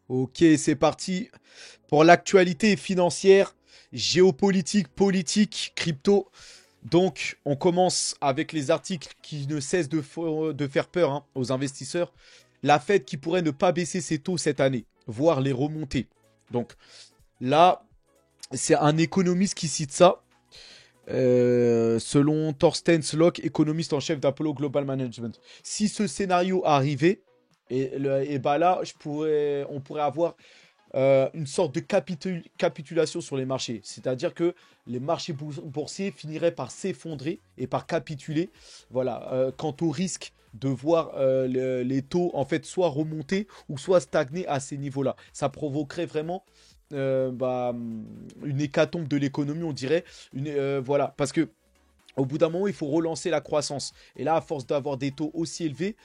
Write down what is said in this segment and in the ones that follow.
Ok, c'est parti pour l'actualité financière, géopolitique, politique, crypto. Donc, on commence avec les articles qui ne cessent de faire peur aux investisseurs. La Fed qui pourrait ne pas baisser ses taux cette année, voire les remonter. Donc là, c'est un économiste qui cite ça. Selon Thorsten Slock, économiste en chef d'Apollo Global Management. Si ce scénario arrivait, et bah là, on pourrait avoir une sorte de capitulation sur les marchés. C'est-à-dire que les marchés boursiers finiraient par s'effondrer et par capituler. Voilà, quant au risque de voir les taux en fait soit remonter ou soit stagner à ces niveaux-là. Ça provoquerait vraiment une hécatombe de l'économie, on dirait. Voilà, parce que au bout d'un moment, il faut relancer la croissance. Et là, à force d'avoir des taux aussi élevés,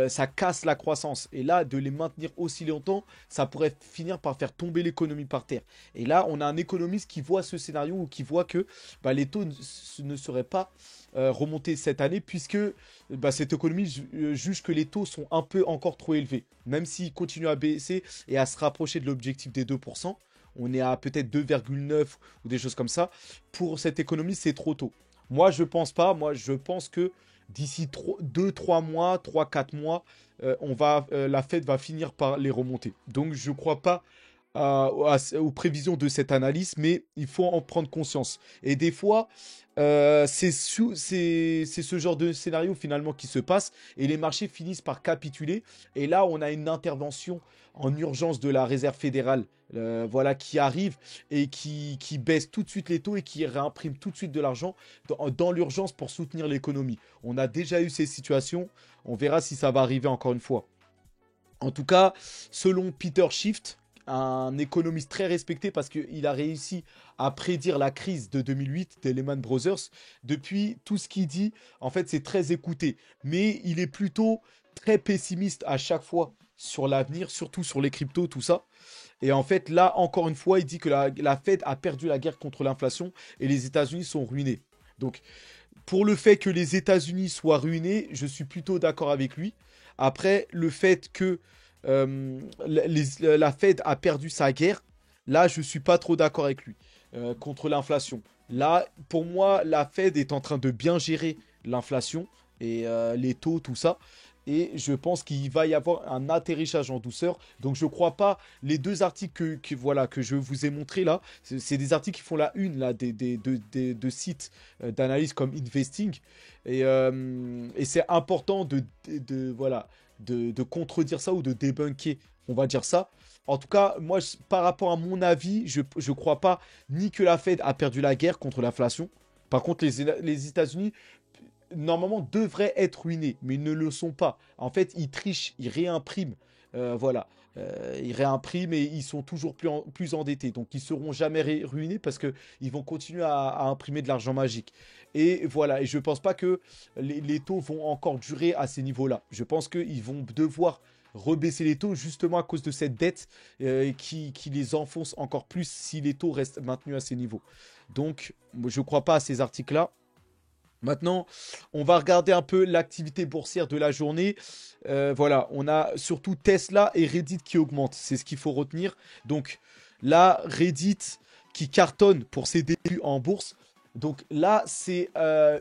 ça casse la croissance. Et là, de les maintenir aussi longtemps, ça pourrait finir par faire tomber l'économie par terre. Et là, on a un économiste qui voit ce scénario ou qui voit que les taux ne seraient pas remontés cette année, puisque cette économie juge que les taux sont un peu encore trop élevés. Même s'ils continuent à baisser et à se rapprocher de l'objectif des 2%, on est à peut-être 2,9 ou des choses comme ça. Pour cette économie, c'est trop tôt. Moi, je pense pas. Moi, je pense que d'ici 2-3 mois, 3-4 mois, la Fed va finir par les remonter. Donc, je ne crois pas aux prévisions de cette analyse, mais il faut en prendre conscience. Et des fois, c'est ce genre de scénario finalement qui se passe et les marchés finissent par capituler. Et là, on a une intervention en urgence de la Réserve fédérale, voilà, qui arrive et qui baisse tout de suite les taux et qui réimprime tout de suite de l'argent dans l'urgence pour soutenir l'économie. On a déjà eu ces situations. On verra si ça va arriver encore une fois. En tout cas, selon Peter Schiff, un économiste très respecté parce qu'il a réussi à prédire la crise de 2008 des Lehman Brothers. Depuis, tout ce qu'il dit, en fait, c'est très écouté. Mais il est plutôt très pessimiste à chaque fois sur l'avenir, surtout sur les cryptos, tout ça. Et en fait, là, encore une fois, il dit que la Fed a perdu la guerre contre l'inflation et les États-Unis sont ruinés. Donc, pour le fait que les États-Unis soient ruinés, je suis plutôt d'accord avec lui. Après, le fait que la Fed a perdu sa guerre, là, je suis pas trop d'accord avec lui contre l'inflation. Là, pour moi, la Fed est en train de bien gérer l'inflation et les taux, tout ça. Et je pense qu'il va y avoir un atterrissage en douceur. Donc je ne crois pas les deux articles voilà, que je vous ai montrés là. C'est des articles qui font la une là, de sites d'analyse comme Investing. Et c'est important voilà, de contredire ça ou de débunker, on va dire ça. En tout cas, moi, par rapport à mon avis, je ne crois pas ni que la Fed a perdu la guerre contre l'inflation. Par contre, les États-Unis normalement devraient être ruinés, mais ils ne le sont pas. En fait, ils trichent, ils réimpriment. Voilà. Ils réimpriment et ils sont toujours plus endettés. Donc, ils seront jamais ruinés parce qu'ils vont continuer à imprimer de l'argent magique. Et voilà. Et je ne pense pas que les taux vont encore durer à ces niveaux-là. Je pense qu'ils vont devoir rebaisser les taux justement à cause de cette dette qui les enfonce encore plus si les taux restent maintenus à ces niveaux. Donc, je ne crois pas à ces articles-là. Maintenant, on va regarder un peu l'activité boursière de la journée. Voilà, on a surtout Tesla et Reddit qui augmentent. C'est ce qu'il faut retenir. Donc là, Reddit qui cartonne pour ses débuts en bourse. Donc là, c'est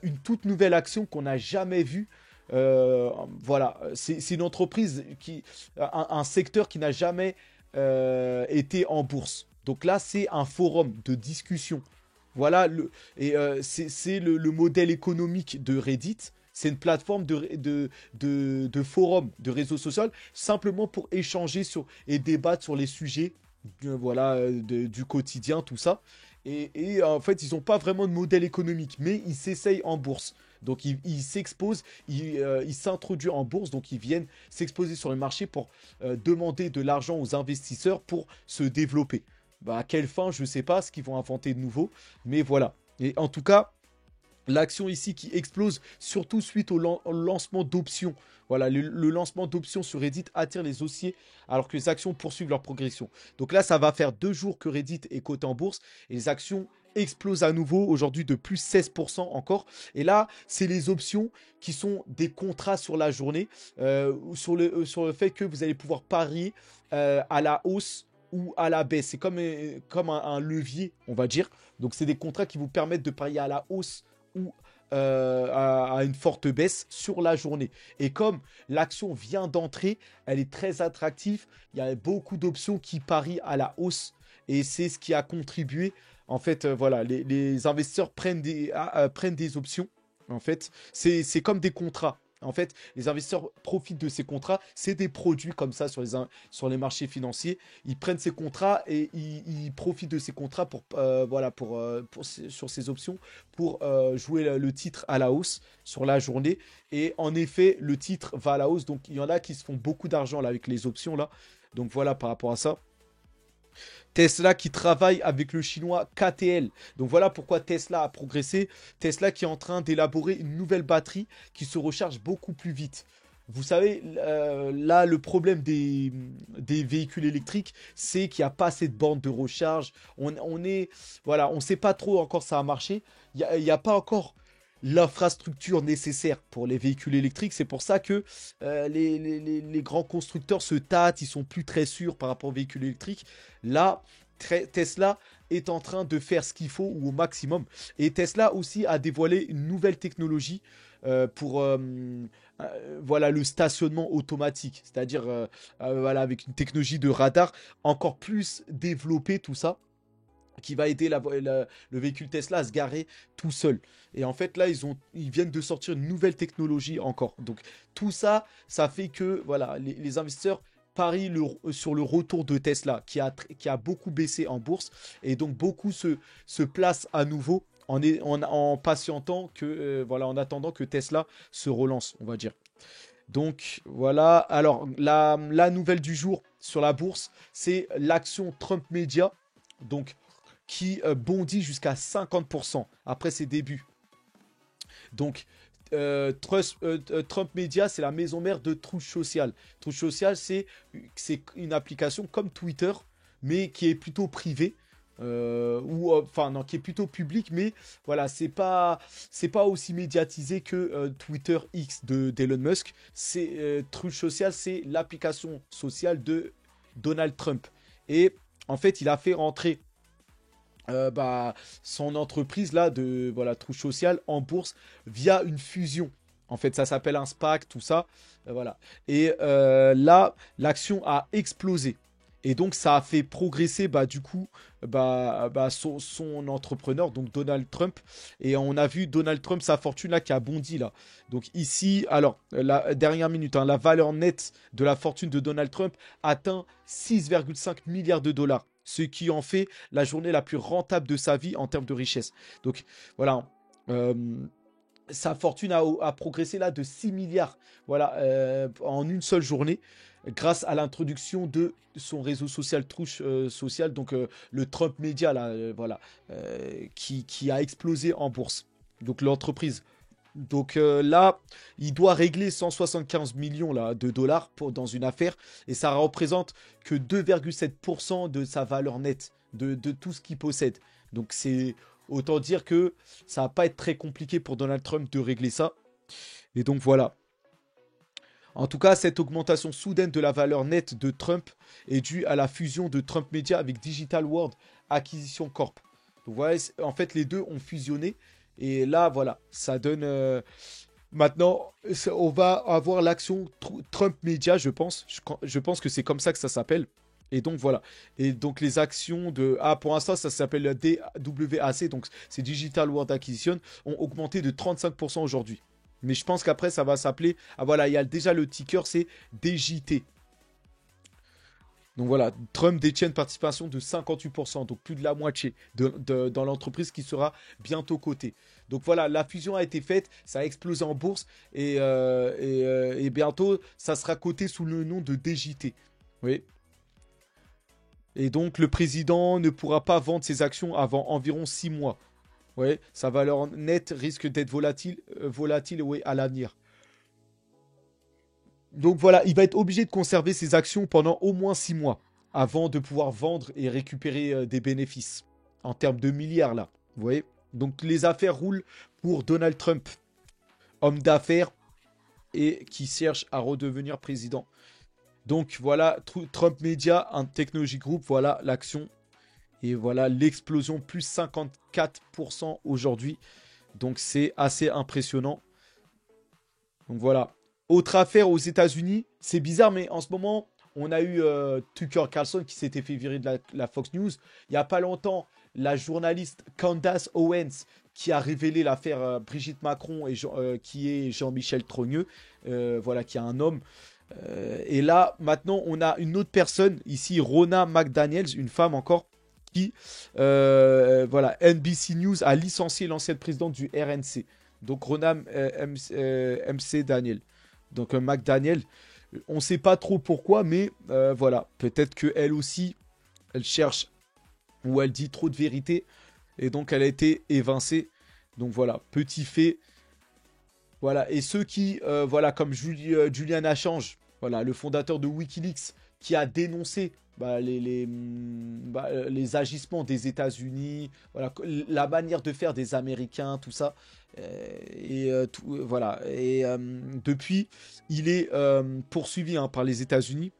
une toute nouvelle action qu'on n'a jamais vue. Voilà, c'est une entreprise un secteur qui n'a jamais été en bourse. Donc là, c'est un forum de discussion. Voilà, c'est le modèle économique de Reddit. C'est une plateforme de forum, de réseau social, simplement pour échanger et débattre sur les sujets voilà, du quotidien, tout ça. Et en fait, ils n'ont pas vraiment de modèle économique, mais ils s'essayent en bourse. Donc, ils s'exposent, ils s'introduisent en bourse, donc ils viennent s'exposer sur le marché pour demander de l'argent aux investisseurs pour se développer. Bah, à quelle fin, je ne sais pas ce qu'ils vont inventer de nouveau, mais voilà. Et en tout cas, l'action ici qui explose, surtout suite au lancement d'options. Voilà, le lancement d'options sur Reddit attire les haussiers alors que les actions poursuivent leur progression. Donc là, ça va faire 2 jours que Reddit est coté en bourse et les actions explose à nouveau aujourd'hui de plus 16% encore. Et là, c'est les options qui sont des contrats sur la journée, sur le fait que vous allez pouvoir parier à la hausse ou à la baisse. C'est comme un levier, on va dire. Donc, c'est des contrats qui vous permettent de parier à la hausse ou à une forte baisse sur la journée. Et comme l'action vient d'entrer, elle est très attractive. Il y a beaucoup d'options qui parient à la hausse. Et c'est ce qui a contribué. En fait, voilà, les investisseurs prennent des options. En fait, c'est comme des contrats. En fait, les investisseurs profitent de ces contrats. C'est des produits comme ça sur les marchés financiers. Ils prennent ces contrats et ils profitent de ces contrats sur ces options pour jouer le titre à la hausse sur la journée. Et en effet, le titre va à la hausse. Donc, il y en a qui se font beaucoup d'argent là avec les options là. Donc voilà par rapport à ça. Tesla qui travaille avec le chinois KTL. Donc voilà pourquoi Tesla a progressé. Tesla qui est en train d'élaborer une nouvelle batterie qui se recharge beaucoup plus vite. Vous savez, là, le problème des véhicules électriques, c'est qu'il n'y a pas assez de bornes de recharge. Voilà, on ne sait pas trop encore ça a marché. Il y a pas encore l'infrastructure nécessaire pour les véhicules électriques. C'est pour ça que les grands constructeurs se tâtent, ils sont plus très sûrs par rapport aux véhicules électriques. Là, Tesla est en train de faire ce qu'il faut ou au maximum. Et Tesla aussi a dévoilé une nouvelle technologie pour voilà, le stationnement automatique. C'est-à-dire voilà, avec une technologie de radar encore plus développée, tout ça qui va aider le véhicule Tesla à se garer tout seul. Et en fait, là, ils viennent de sortir une nouvelle technologie encore. Donc, tout ça, ça fait que voilà, les investisseurs parient sur le retour de Tesla, qui a beaucoup baissé en bourse. Et donc, beaucoup se placent à nouveau en patientant voilà, en attendant que Tesla se relance, on va dire. Donc voilà, alors la nouvelle du jour sur la bourse, c'est l'action Trump Media. Donc qui bondit jusqu'à 50% après ses débuts. Donc, Trump Media, c'est la maison mère de Truth Social. Truth Social, c'est une application comme Twitter, mais qui est plutôt privée. Enfin non, qui est plutôt public, mais voilà, c'est pas aussi médiatisé que Twitter X d'Elon Musk. Truth Social, c'est l'application sociale de Donald Trump. Et en fait, il a fait rentrer son entreprise là de voilà Truth Social en bourse via une fusion. En fait, ça s'appelle un SPAC, tout ça, voilà. Et là, l'action a explosé. Et donc, ça a fait progresser, du coup, son entrepreneur, donc Donald Trump. Et on a vu Donald Trump, sa fortune là, qui a bondi là. Donc ici, alors, la dernière minute, hein, la valeur nette de la fortune de Donald Trump atteint 6,5 milliards de dollars. Ce qui en fait la journée la plus rentable de sa vie en termes de richesse. Donc, voilà. Sa fortune a progressé là de 6 milliards voilà, en une seule journée grâce à l'introduction de son réseau social Truth Social, donc le Trump Media là, voilà, qui a explosé en bourse. Donc l'entreprise. Donc là, il doit régler 175 millions là, de dollars dans une affaire et ça représente que 2,7% de sa valeur nette, de tout ce qu'il possède. Donc c'est autant dire que ça va pas être très compliqué pour Donald Trump de régler ça. Et donc voilà. En tout cas, cette augmentation soudaine de la valeur nette de Trump est due à la fusion de Trump Media avec Digital World Acquisition Corp. Donc voilà, en fait, les deux ont fusionné. Et là, voilà, ça donne... Maintenant, on va avoir l'action Trump Media, je pense. Je pense que c'est comme ça que ça s'appelle. Et donc, voilà. Et donc, les actions de... Ah, pour l'instant, ça s'appelle DWAC. Donc, c'est Digital World Acquisition. Ont augmenté de 35% aujourd'hui. Mais je pense qu'après, ça va s'appeler... Ah, voilà, il y a déjà le ticker, c'est DJT. Donc voilà, Trump détient une participation de 58%, donc plus de la moitié dans l'entreprise qui sera bientôt cotée. Donc voilà, la fusion a été faite, ça a explosé en bourse et bientôt ça sera coté sous le nom de DJT. Oui. Et donc le président ne pourra pas vendre ses actions avant environ 6 mois. Ouais, sa valeur nette risque d'être volatile ouais, à l'avenir. Donc voilà, il va être obligé de conserver ses actions pendant au moins 6 mois avant de pouvoir vendre et récupérer des bénéfices en termes de milliards là. Vous voyez? Donc les affaires roulent pour Donald Trump, homme d'affaires et qui cherche à redevenir président. Donc voilà, Trump Media, un technology group, voilà l'action. Et voilà l'explosion, plus 54% aujourd'hui. Donc c'est assez impressionnant. Donc voilà. Autre affaire aux États-Unis, c'est bizarre, mais en ce moment, on a eu Tucker Carlson qui s'était fait virer de la Fox News. Il n'y a pas longtemps, la journaliste Candace Owens qui a révélé l'affaire Brigitte Macron et qui est Jean-Michel Trogneux, voilà, qui est un homme. Et là, maintenant, on a une autre personne, ici, Ronna McDaniels, une femme encore, qui, voilà, NBC News a licencié l'ancienne présidente du RNC. Donc, Ronna MC Daniel. Donc, McDaniel, on ne sait pas trop pourquoi, mais voilà, peut-être qu'elle aussi, elle cherche ou elle dit trop de vérité. Et donc, elle a été évincée. Donc, voilà, petit fait. Voilà, et ceux qui, voilà, comme Julian Assange, voilà, le fondateur de Wikileaks, qui a dénoncé les agissements des États-Unis, voilà, la manière de faire des Américains, tout ça. Voilà. Et depuis, il est poursuivi hein, par les États-Unis.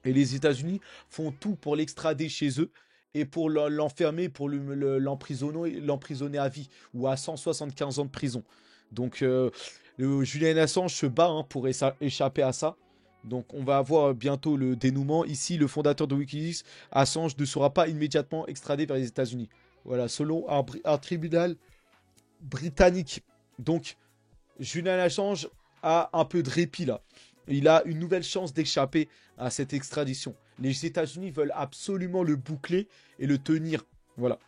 Et les États-Unis font tout pour l'extrader chez eux et pour l'enfermer, pour l'emprisonner à vie ou à 175 ans de prison. Donc, Julian Assange se bat hein, pour échapper à ça. Donc, on va avoir bientôt le dénouement. Ici, le fondateur de Wikileaks, Assange, ne sera pas immédiatement extradé vers les États-Unis. Voilà, selon un tribunal britannique. Donc, Julian Assange a un peu de répit là. Il a une nouvelle chance d'échapper à cette extradition. Les États-Unis veulent absolument le boucler et le tenir. Voilà.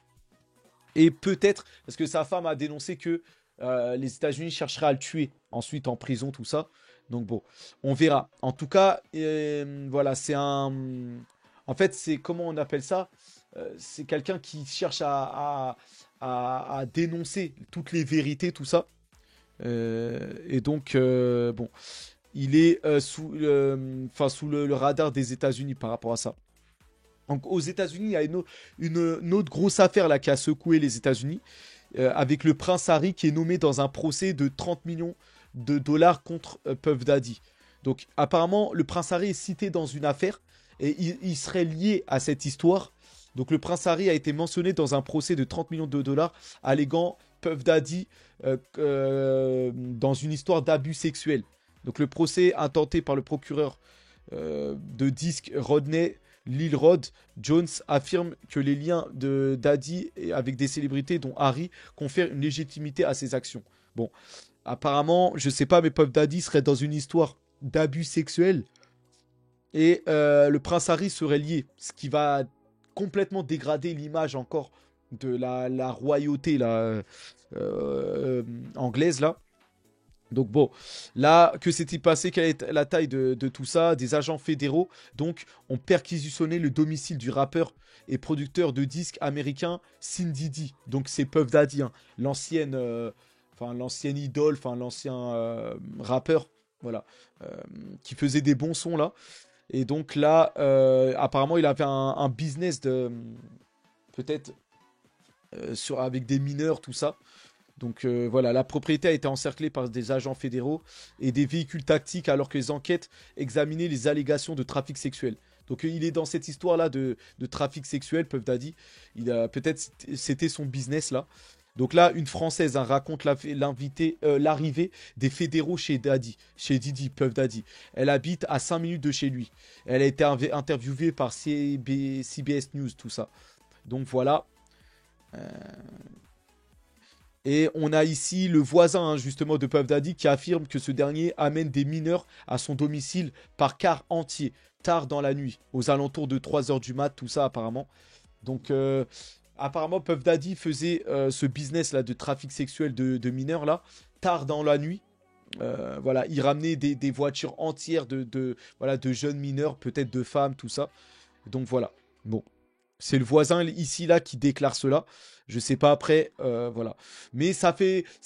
Et peut-être, parce que sa femme a dénoncé que les États-Unis chercheraient à le tuer ensuite en prison, tout ça. Donc bon, on verra. En tout cas, voilà, c'est un... En fait, c'est comment on appelle ça c'est quelqu'un qui cherche à dénoncer toutes les vérités, tout ça. Et donc, bon, il est sous le radar des États-Unis par rapport à ça. Donc, aux États-Unis, il y a une autre grosse affaire là qui a secoué les États-Unis avec le prince Harry qui est nommé dans un procès de 30 millions de dollars contre Puff Daddy. Donc, apparemment, le prince Harry est cité dans une affaire et il serait lié à cette histoire. Donc, le prince Harry a été mentionné dans un procès de 30 millions de dollars alléguant Puff Daddy dans une histoire d'abus sexuel. Donc, le procès intenté par le procureur de disques Rodney Lilrod Jones affirme que les liens de Daddy avec des célébrités dont Harry confèrent une légitimité à ses actions. Bon, apparemment, je sais pas, mais Puff Daddy serait dans une histoire d'abus sexuel et le prince Harry serait lié, ce qui va complètement dégrader l'image encore de la royauté là, anglaise là. Donc bon, là, que s'est-il passé? Quelle est la taille de tout ça? Des agents fédéraux, donc, ont perquisitionné le domicile du rappeur et producteur de disques américain Sin Diddy. Donc c'est Puff Daddy, hein, l'ancienne idole, l'ancien rappeur, voilà, qui faisait des bons sons là. Et donc là, apparemment, il avait un business de peut-être avec des mineurs, tout ça. Donc voilà, la propriété a été encerclée par des agents fédéraux et des véhicules tactiques alors que les enquêtes examinaient les allégations de trafic sexuel. Donc il est dans cette histoire-là de trafic sexuel, Puff Daddy. Peut-être c'était son business là. Donc là, une Française hein, raconte l'arrivée des fédéraux chez Didi, Puff Daddy. Elle habite à 5 minutes de chez lui. Elle a été interviewée par CBS News, tout ça. Donc voilà. Et on a ici le voisin hein, justement de Puff Daddy qui affirme que ce dernier amène des mineurs à son domicile par car entier, tard dans la nuit, aux alentours de 3 heures du mat, tout ça apparemment. Donc apparemment Puff Daddy faisait ce business là de trafic sexuel de mineurs là, tard dans la nuit. Voilà, il ramenait des voitures entières voilà, de jeunes mineurs, peut-être de femmes, tout ça. Donc voilà, bon. C'est le voisin ici là qui déclare cela. Je sais pas après, voilà. Mais ça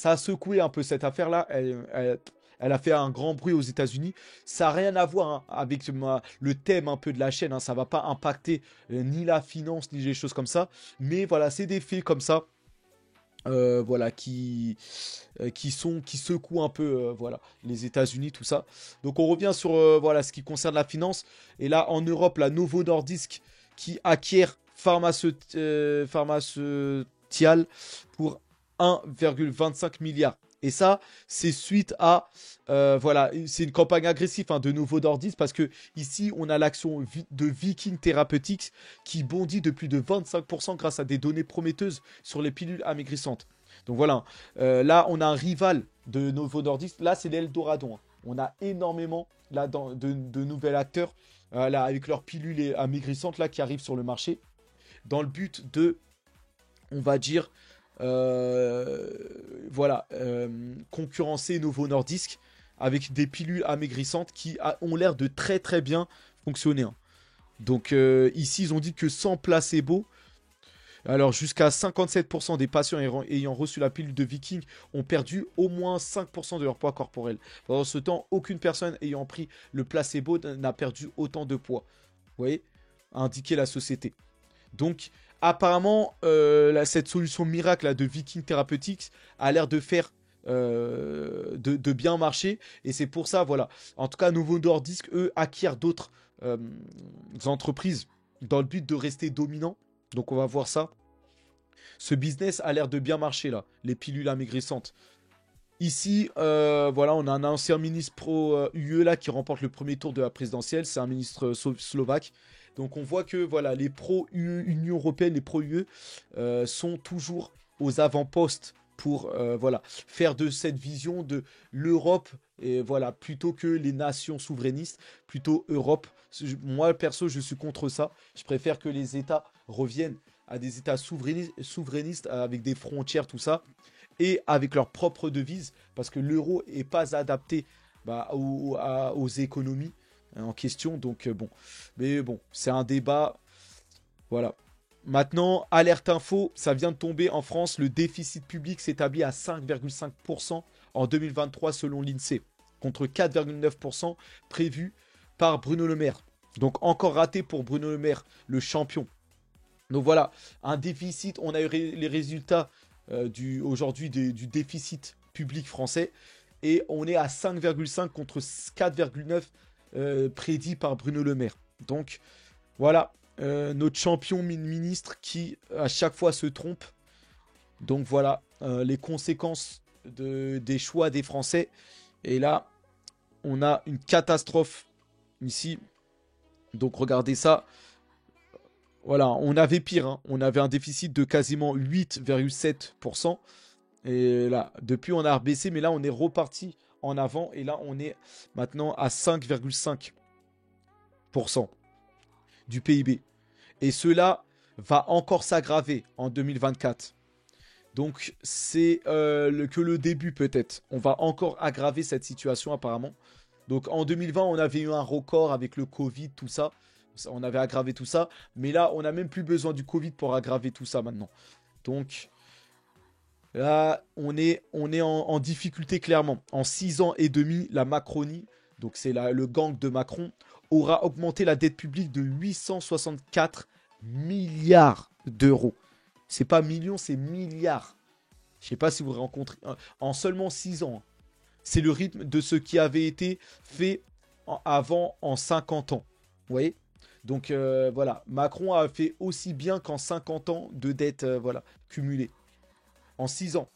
a secoué un peu cette affaire-là. Elle a fait un grand bruit aux États-Unis. Ça n'a rien à voir hein, avec le thème un peu de la chaîne. Hein. Ça va pas impacter ni la finance ni les choses comme ça. Mais voilà, c'est des faits comme ça. voilà, qui secouent un peu, voilà, les États-Unis, tout ça. Donc on revient sur voilà ce qui concerne la finance. Et là, en Europe, la Novo Nordisk qui acquiert Pharmaceutial pour 1,25 milliard. Et ça, c'est suite à voilà, c'est une campagne agressive hein, de Novo Nordisk parce que ici, on a l'action de Viking Therapeutics qui bondit de plus de 25% grâce à des données prometteuses sur les pilules amaigrissantes. Donc voilà, là, on a un rival de Novo Nordisk. Là, c'est l'Eldorado. Hein. On a énormément là, de nouveaux acteurs là, avec leurs pilules amaigrissantes là, qui arrivent sur le marché dans le but de, on va dire, euh, voilà, concurrencer Novo Nordisk avec des pilules amaigrissantes qui ont l'air de très très bien fonctionner. Hein. Donc ici, ils ont dit que sans placebo, alors jusqu'à 57% des patients ayant reçu la pilule de Viking ont perdu au moins 5% de leur poids corporel. Pendant ce temps, aucune personne ayant pris le placebo n'a perdu autant de poids. Vous voyez, a indiqué la société. Donc, apparemment, cette solution miracle là, de Viking Therapeutics a l'air de faire de bien marcher. Et c'est pour ça, voilà. En tout cas, Novo Nordisk, eux, acquièrent d'autres entreprises dans le but de rester dominant. Donc, on va voir ça. Ce business a l'air de bien marcher, là. Les pilules amaigrissantes. Ici, voilà, on a un ancien ministre pro-UE là qui remporte le premier tour de la présidentielle. C'est un ministre slovaque. Donc on voit que voilà, les pro-Union européenne, les pro-UE sont toujours aux avant-postes pour voilà, faire de cette vision de l'Europe et voilà, plutôt que les nations souverainistes, plutôt Europe. Moi perso, je suis contre ça. Je préfère que les États reviennent à des États souverainistes avec des frontières, tout ça et avec leur propre devise, parce que l'euro n'est pas adapté bah, aux économies en question. Donc bon, mais bon, c'est un débat. Voilà. Maintenant, alerte info, ça vient de tomber en France. Le déficit public s'établit à 5,5% en 2023 selon l'INSEE, contre 4,9% prévu par Bruno Le Maire. Donc encore raté pour Bruno Le Maire, le champion. Donc voilà, un déficit, on a eu les résultats aujourd'hui du déficit public français et on est à 5,5 contre 4,9 prédit par Bruno Le Maire. Donc voilà, notre champion ministre qui à chaque fois se trompe. Donc voilà, les conséquences des choix des Français. Et là, on a une catastrophe ici. Donc regardez ça. Voilà, on avait pire, hein. On avait un déficit de quasiment 8,7%. Et là, depuis, on a rebaissé, mais là, on est reparti en avant. Et là, on est maintenant à 5,5% du PIB. Et cela va encore s'aggraver en 2024. Donc, c'est que le début, peut-être. On va encore aggraver cette situation, apparemment. Donc, en 2020, on avait eu un record avec le Covid, tout ça. On avait aggravé tout ça. Mais là, on n'a même plus besoin du Covid pour aggraver tout ça maintenant. Donc, là, on est en difficulté clairement. En 6 ans et demi, la Macronie, donc c'est le gang de Macron, aura augmenté la dette publique de 864 milliards d'euros. C'est pas millions, c'est milliards. Je sais pas si vous rencontrez en seulement 6 ans. C'est le rythme de ce qui avait été fait avant en 50 ans. Vous voyez? Donc voilà, Macron a fait aussi bien qu'en 50 ans de dette voilà, cumulée. En 6 ans.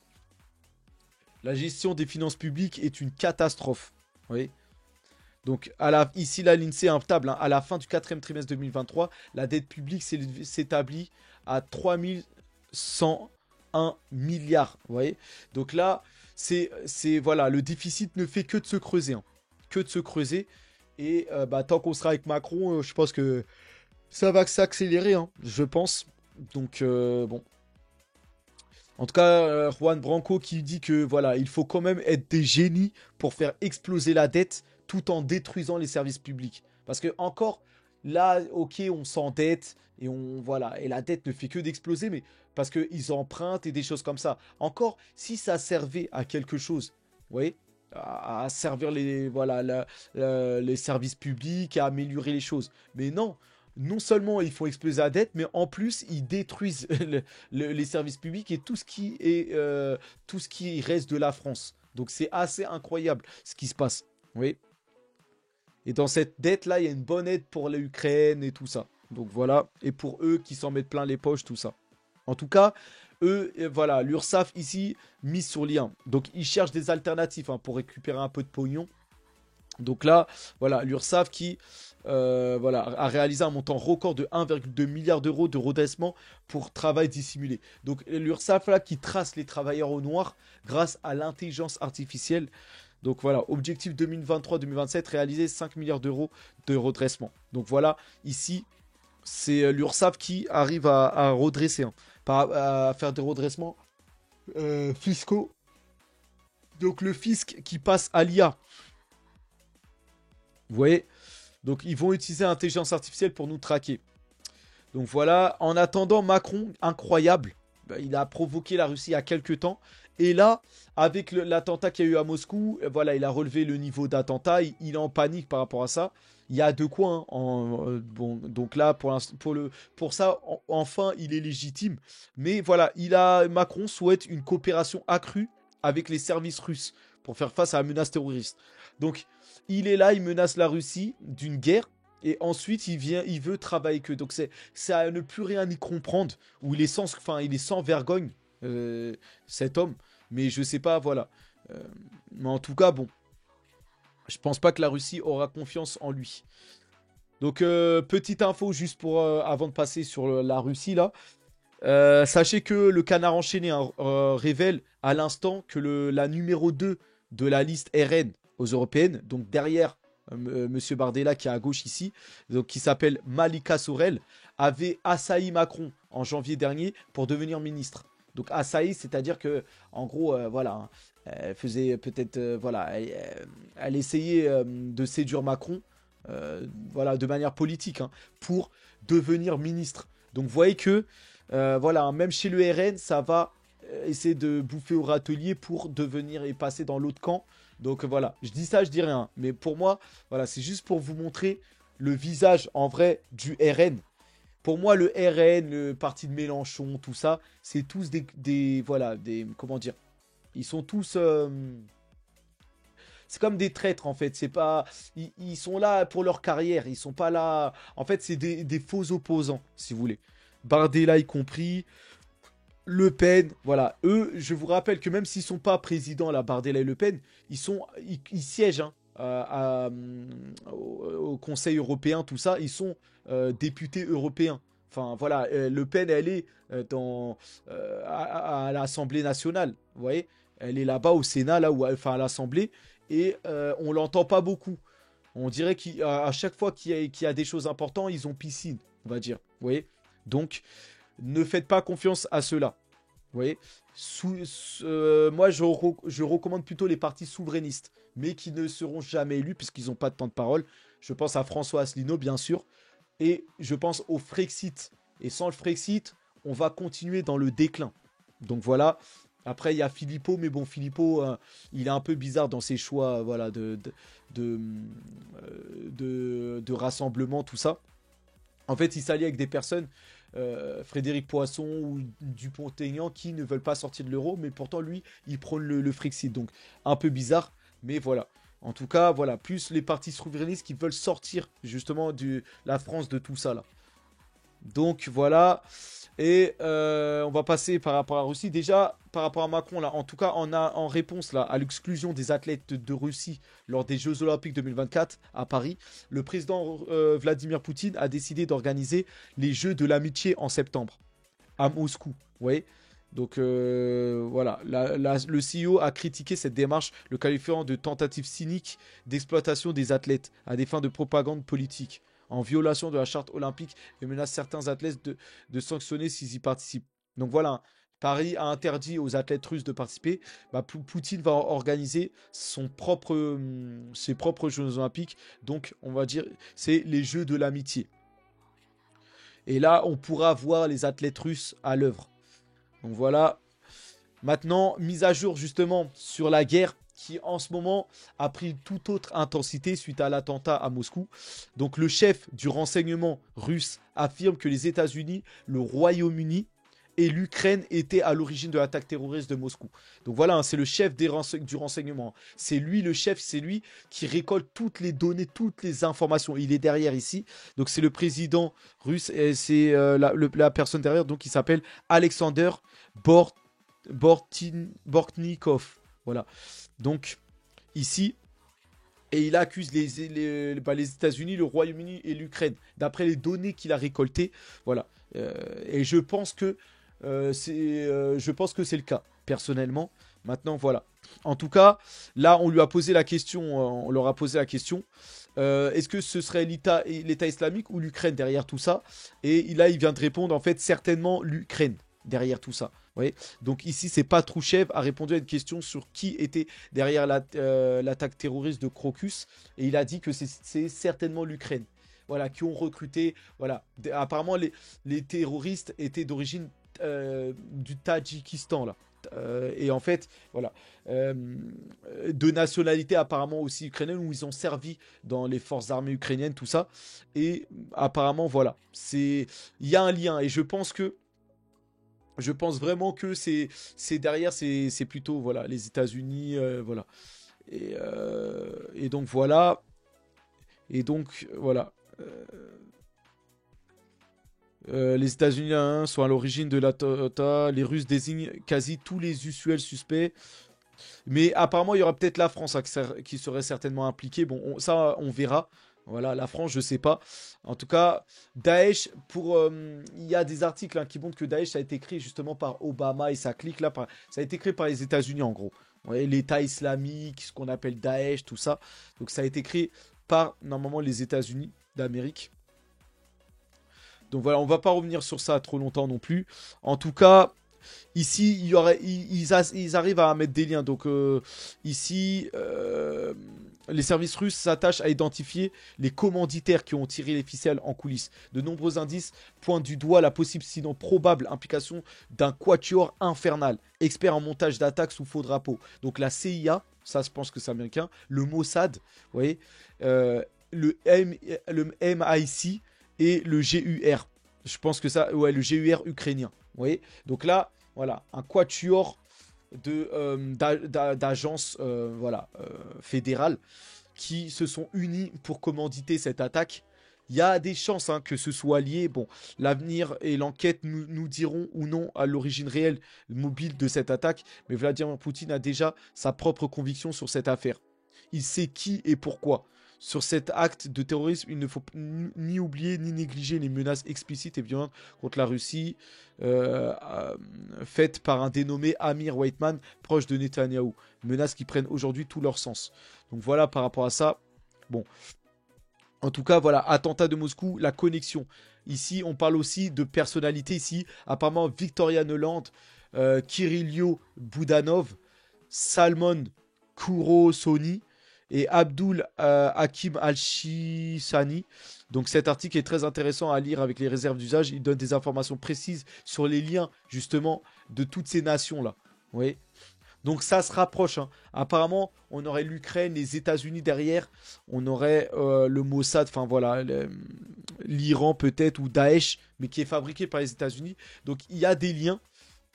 La gestion des finances publiques est une catastrophe. Vous voyez? Donc ici, là, l'INSEE est un table. Hein, à la fin du quatrième trimestre 2023, la dette publique s'établit à 3101 milliards. Vous voyez? Donc là, voilà, le déficit ne fait que de se creuser. Hein, que de se creuser. Et tant qu'on sera avec Macron, je pense que ça va s'accélérer. Hein, je pense. Donc, bon. En tout cas, Juan Branco qui dit que voilà, il faut quand même être des génies pour faire exploser la dette tout en détruisant les services publics. Parce que encore là, ok, on s'endette et on voilà, et la dette ne fait que d'exploser, mais parce qu'ils empruntent et des choses comme ça. Encore, si ça servait à quelque chose, vous voyez, à servir les voilà les services publics, à améliorer les choses. Mais non. non seulement ils font exploser la dette, mais en plus ils détruisent les services publics et tout ce qui reste de la France. Donc c'est assez incroyable ce qui se passe. Oui. Et dans cette dette-là, il y a une bonne aide pour l'Ukraine et tout ça. Donc voilà. Et pour eux qui s'en mettent plein les poches, tout ça. En tout cas, eux, voilà, l'URSSAF ici mise sur lien. Donc ils cherchent des alternatives hein, pour récupérer un peu de pognon. Donc là, voilà, l'URSSAF qui voilà, a réalisé un montant record de 1,2 milliard d'euros de redressement pour travail dissimulé. Donc l'URSSAF là qui trace les travailleurs au noir grâce à l'intelligence artificielle. Donc voilà, objectif 2023-2027, réaliser 5 milliards d'euros de redressement. Donc voilà, ici, c'est l'URSSAF qui arrive à redresser, hein, à faire des redressements fiscaux. Donc le fisc qui passe à l'IA. Vous voyez? Donc ils vont utiliser l'intelligence artificielle pour nous traquer. Donc voilà, en attendant, Macron, incroyable, bah, il a provoqué la Russie il y a quelques temps. Et là, avec l'attentat qu'il y a eu à Moscou, voilà, il a relevé le niveau d'attentat, il est en panique par rapport à ça. Il y a de quoi, hein, bon, donc là, pour ça, enfin, il est légitime. Mais voilà, Macron souhaite une coopération accrue avec les services russes pour faire face à la menace terroriste. Donc, il est là, il menace la Russie d'une guerre. Et ensuite, il veut travailler avec eux. Donc, c'est à ne plus rien y comprendre. Où il est sans vergogne, cet homme. Mais je sais pas, voilà. Mais en tout cas, bon. Je pense pas que la Russie aura confiance en lui. Donc, petite info juste pour avant de passer sur la Russie, là. Sachez que le canard enchaîné hein, révèle à l'instant que la numéro 2 de la liste RN aux européennes, donc derrière Monsieur Bardella qui est à gauche ici, donc qui s'appelle Malika Sorel, avait assailli Macron en janvier dernier pour devenir ministre. Donc assailli, c'est-à-dire que en gros, voilà, hein, elle faisait peut-être, voilà, elle essayait de séduire Macron, voilà, de manière politique, hein, pour devenir ministre. Donc vous voyez que, voilà, hein, même chez le RN, ça va essayer de bouffer au râtelier pour devenir et passer dans l'autre camp. Donc voilà, je dis ça, je dis rien. Mais pour moi, voilà, c'est juste pour vous montrer le visage en vrai du RN. Pour moi, le RN, le parti de Mélenchon, tout ça, c'est tous voilà, comment dire, ils sont tous, c'est comme des traîtres en fait. C'est pas, ils sont là pour leur carrière. Ils sont pas là. En fait, c'est des faux opposants, si vous voulez. Bardella y compris. Le Pen, voilà, eux, je vous rappelle que même s'ils sont pas présidents, la Bardella et Le Pen, ils siègent hein, au Conseil européen, tout ça, ils sont députés européens. Enfin, voilà, Le Pen, elle est à l'Assemblée nationale, vous voyez, elle est là-bas au Sénat, là où, enfin, à l'Assemblée, et on l'entend pas beaucoup. On dirait qu'à chaque fois qu'il y a des choses importantes, ils ont piscine, on va dire, vous voyez. Donc, ne faites pas confiance à ceux-là. Vous voyez, moi, je recommande plutôt les partis souverainistes, mais qui ne seront jamais élus puisqu'ils n'ont pas de temps de parole. Je pense à François Asselineau, bien sûr, et je pense au Frexit. Et sans le Frexit, on va continuer dans le déclin. Donc voilà. Après, il y a Philippot, mais bon, Philippot, il est un peu bizarre dans ses choix, voilà, de rassemblement, tout ça. En fait, il s'allie avec des personnes, Frédéric Poisson ou Dupont-Aignan, qui ne veulent pas sortir de l'euro, mais pourtant, lui, il prône le Frexit. Donc, un peu bizarre, mais voilà. En tout cas, voilà, plus les partis souverainistes qui veulent sortir, justement, de la France de tout ça, là. Donc, voilà. Et on va passer par rapport à la Russie. Déjà, par rapport à Macron, là, en tout cas, on a en réponse là, à l'exclusion des athlètes de Russie lors des Jeux Olympiques 2024 à Paris, le président Vladimir Poutine a décidé d'organiser les Jeux de l'amitié en septembre à Moscou. Vous voyez. Donc voilà, le CEO a critiqué cette démarche, le qualifiant de tentative cynique d'exploitation des athlètes à des fins de propagande politique, en violation de la charte olympique et menace certains athlètes de sanctionner s'ils y participent. Donc voilà, Paris a interdit aux athlètes russes de participer. Bah, Poutine va organiser ses propres Jeux olympiques. Donc on va dire, c'est les Jeux de l'amitié. Et là, on pourra voir les athlètes russes à l'œuvre. Donc voilà. Maintenant, mise à jour justement sur la guerre qui en ce moment a pris toute autre intensité suite à l'attentat à Moscou. Donc le chef du renseignement russe affirme que les États-Unis, le Royaume-Uni et l'Ukraine étaient à l'origine de l'attaque terroriste de Moscou. Donc voilà, hein, c'est le chef du renseignement. C'est lui le chef, c'est lui qui récolte toutes les données, toutes les informations. Il est derrière ici. Donc c'est le président russe et c'est la personne derrière donc qui s'appelle Alexander Bortnikov. Voilà. Donc ici, et il accuse les États-Unis, le Royaume-Uni et l'Ukraine, d'après les données qu'il a récoltées. Voilà. Et je pense que c'est le cas, personnellement. Maintenant, voilà. En tout cas, là, on lui a posé la question, on leur a posé la question. Est-ce que ce serait l'État islamique ou l'Ukraine derrière tout ça? Et là, il vient de répondre, en fait, certainement l'Ukraine derrière tout ça. Vous voyez. Donc ici, c'est Patrushev a répondu à une question sur qui était derrière l'attaque terroriste de Crocus. Et il a dit que c'est certainement l'Ukraine. Voilà, qui ont recruté. Voilà. Apparemment, les terroristes étaient d'origine du Tadjikistan, là. Et en fait, voilà, de nationalité apparemment aussi ukrainienne, où ils ont servi dans les forces armées ukrainiennes, tout ça. Et apparemment, voilà, il y a un lien. Et je pense vraiment que c'est derrière, c'est plutôt voilà, les États-Unis, voilà. Et donc voilà. Et donc voilà. Les États-Unis hein, sont à l'origine de l'attentat. Les Russes désignent quasi tous les usuels suspects. Mais apparemment, il y aura peut-être la France hein, qui serait certainement impliquée. Bon, ça, on verra. Voilà, la France, je sais pas. En tout cas, Daesh, il y a des articles hein, qui montrent que Daesh ça a été créé justement par Obama et sa clique là. Ça a été créé par les États-Unis en gros. Ouais, l'État islamique, ce qu'on appelle Daesh, tout ça. Donc ça a été créé par normalement les États-Unis d'Amérique. Donc voilà, on va pas revenir sur ça trop longtemps non plus. En tout cas, ici, ils arrivent à mettre des liens. Donc ici, les services russes s'attachent à identifier les commanditaires qui ont tiré les ficelles en coulisses. De nombreux indices pointent du doigt la possible, sinon probable, implication d'un quatuor infernal, expert en montage d'attaques sous faux drapeau. Donc la CIA, ça je pense que c'est américain, le Mossad, vous voyez, le MI6 et le GUR. Je pense que ça, ouais, le GUR ukrainien. Vous voyez. Donc là, voilà, un quatuor d'agences voilà, fédérales qui se sont unis pour commanditer cette attaque. Il y a des chances hein, que ce soit lié. Bon, l'avenir et l'enquête nous diront ou non à l'origine réelle mobile de cette attaque. Mais Vladimir Poutine a déjà sa propre conviction sur cette affaire. Il sait qui et pourquoi. Sur cet acte de terrorisme, il ne faut ni oublier ni négliger les menaces explicites et violentes contre la Russie faites par un dénommé Amir Weitman, proche de Netanyahou. Menaces qui prennent aujourd'hui tout leur sens. Donc voilà par rapport à ça. Bon. En tout cas, voilà, attentat de Moscou, la connexion. Ici, on parle aussi de personnalités. Ici, apparemment, Victoria Nuland, Kirillio Boudanov, Salmon Kourosoni et Abdul Hakim Al-Shishani. Donc cet article est très intéressant à lire avec les réserves d'usage. Il donne des informations précises sur les liens justement de toutes ces nations-là. Vous voyez ? Donc ça se rapproche. Hein. Apparemment, on aurait l'Ukraine, les États-Unis derrière. On aurait le Mossad, enfin voilà, l'Iran peut-être ou Daesh, mais qui est fabriqué par les États-Unis. Donc il y a des liens,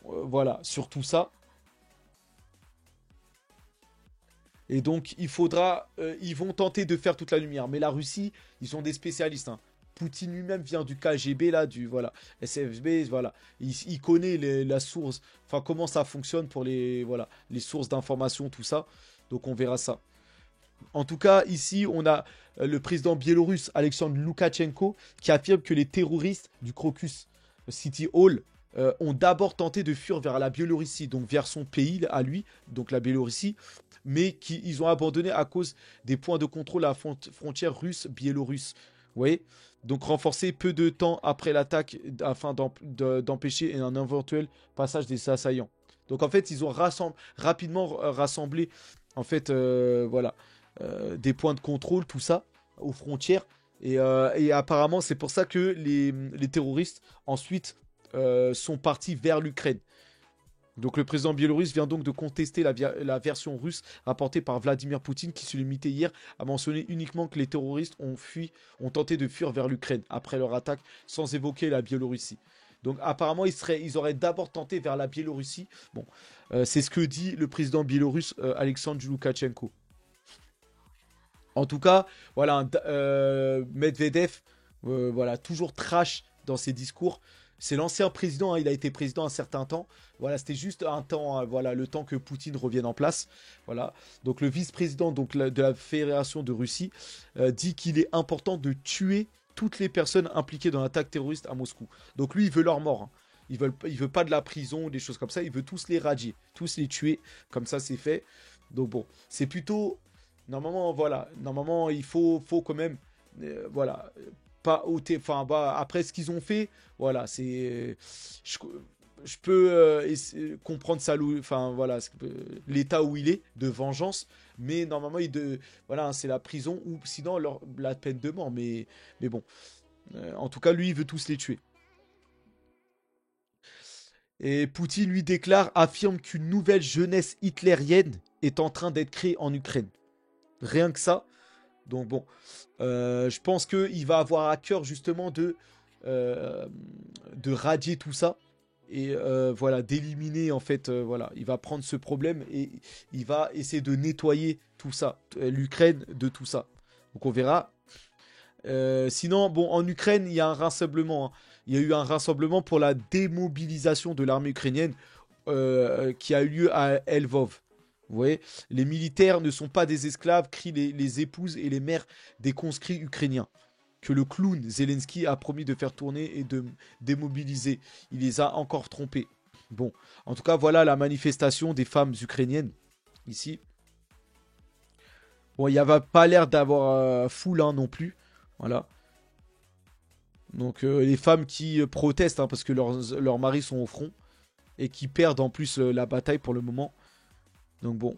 voilà, sur tout ça. Et donc, ils vont tenter de faire toute la lumière. Mais la Russie, ils sont des spécialistes. Hein. Poutine lui-même vient du KGB, là, voilà, SFB, voilà. Il connaît la source, enfin, comment ça fonctionne pour les sources d'information, tout ça. Donc, on verra ça. En tout cas, ici, on a le président biélorusse, Alexandre Loukachenko, qui affirme que les terroristes du Crocus City Hall ont d'abord tenté de fuir vers la Biélorussie, donc vers son pays à lui, donc la Biélorussie, mais ils ont abandonné à cause des points de contrôle à la frontière russe-biélorusse. Vous voyez ? Donc renforcé peu de temps après l'attaque afin d'empêcher un éventuel passage des assaillants. Donc en fait, ils ont rapidement rassemblé en fait, voilà, des points de contrôle, tout ça, aux frontières. Et apparemment, c'est pour ça que les terroristes ensuite sont partis vers l'Ukraine. Donc le président biélorusse vient donc de contester la version russe rapportée par Vladimir Poutine qui se limitait hier à mentionner uniquement que les terroristes ont tenté de fuir vers l'Ukraine après leur attaque sans évoquer la Biélorussie. Donc apparemment ils auraient d'abord tenté vers la Biélorussie. Bon, c'est ce que dit le président biélorusse Alexandre Loukachenko. En tout cas, voilà, Medvedev, voilà, toujours trash dans ses discours. C'est l'ancien président, hein, il a été président un certain temps. Voilà, c'était juste un temps, voilà, le temps que Poutine revienne en place. Voilà. Donc le vice-président donc, de la Fédération de Russie dit qu'il est important de tuer toutes les personnes impliquées dans l'attaque terroriste à Moscou. Donc lui, il veut leur mort. Hein. Il veut pas de la prison ou des choses comme ça. Il veut tous les radier, tous les tuer. Comme ça, c'est fait. Donc bon, c'est plutôt... Normalement, voilà. Normalement, il faut quand même... voilà. Pas ôter... Enfin, bah, après ce qu'ils ont fait, voilà, c'est... Je peux comprendre ça, enfin voilà, l'état où il est de vengeance, mais normalement voilà, c'est la prison ou sinon la peine de mort. Mais bon, en tout cas, lui, il veut tous les tuer. Et Poutine lui affirme qu'une nouvelle jeunesse hitlérienne est en train d'être créée en Ukraine. Rien que ça. Donc bon, je pense qu'il va avoir à cœur justement de radier tout ça. Et voilà, d'éliminer en fait, voilà, il va prendre ce problème et il va essayer de nettoyer tout ça, l'Ukraine de tout ça. Donc on verra. Sinon, bon, en Ukraine, il y a un rassemblement. Hein. Il y a eu un rassemblement pour la démobilisation de l'armée ukrainienne qui a eu lieu à Lvov. Vous voyez, les militaires ne sont pas des esclaves, crient les épouses et les mères des conscrits ukrainiens que le clown Zelensky a promis de faire tourner et de démobiliser. Il les a encore trompés. Bon, en tout cas, voilà la manifestation des femmes ukrainiennes, ici. Bon, il n'y avait pas l'air d'avoir foule hein, non plus. Voilà. Donc, les femmes qui protestent, hein, parce que leurs maris sont au front, et qui perdent en plus la bataille pour le moment. Donc bon.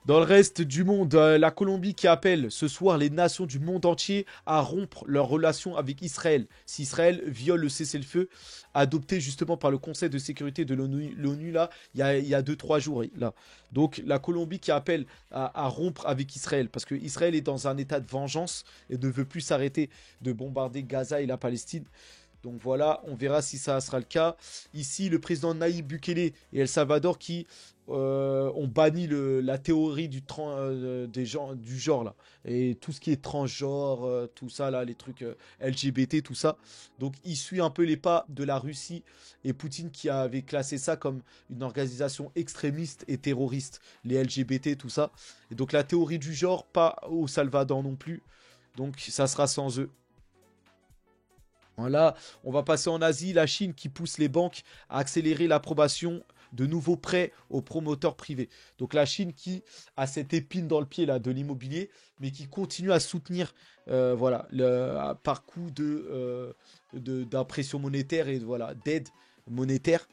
Dans le reste du monde, la Colombie qui appelle ce soir les nations du monde entier à rompre leurs relations avec Israël. Si Israël viole le cessez-le-feu adopté justement par le Conseil de sécurité de l'ONU là, il y a 2-3 jours. Là. Donc la Colombie qui appelle à rompre avec Israël parce que Israël est dans un état de vengeance et ne veut plus s'arrêter de bombarder Gaza et la Palestine. Donc voilà, on verra si ça sera le cas. Ici, le président Nayib Bukele et El Salvador qui ont banni la théorie du genre là. Et tout ce qui est transgenre, tout ça là, les trucs LGBT, tout ça. Donc il suit un peu les pas de la Russie et Poutine qui avait classé ça comme une organisation extrémiste et terroriste. Les LGBT, tout ça. Et donc la théorie du genre, pas au Salvador non plus. Donc ça sera sans eux. Voilà, on va passer en Asie, la Chine qui pousse les banques à accélérer l'approbation de nouveaux prêts aux promoteurs privés. Donc la Chine qui a cette épine dans le pied là de l'immobilier, mais qui continue à soutenir voilà, par coup d'impression monétaire et voilà, d'aide monétaire.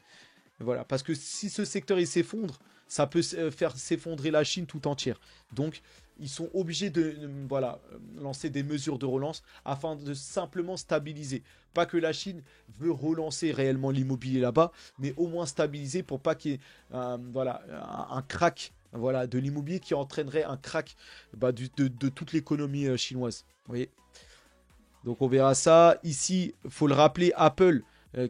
Voilà, parce que si ce secteur il s'effondre, ça peut faire s'effondrer la Chine tout entière. Donc ils sont obligés de voilà, lancer des mesures de relance afin de simplement stabiliser. Pas que la Chine veut relancer réellement l'immobilier là-bas, mais au moins stabiliser pour pas qu'il y ait voilà, un crack voilà, de l'immobilier qui entraînerait un crack de toute l'économie chinoise. Vous voyez. Donc on verra ça. Ici, il faut le rappeler, Apple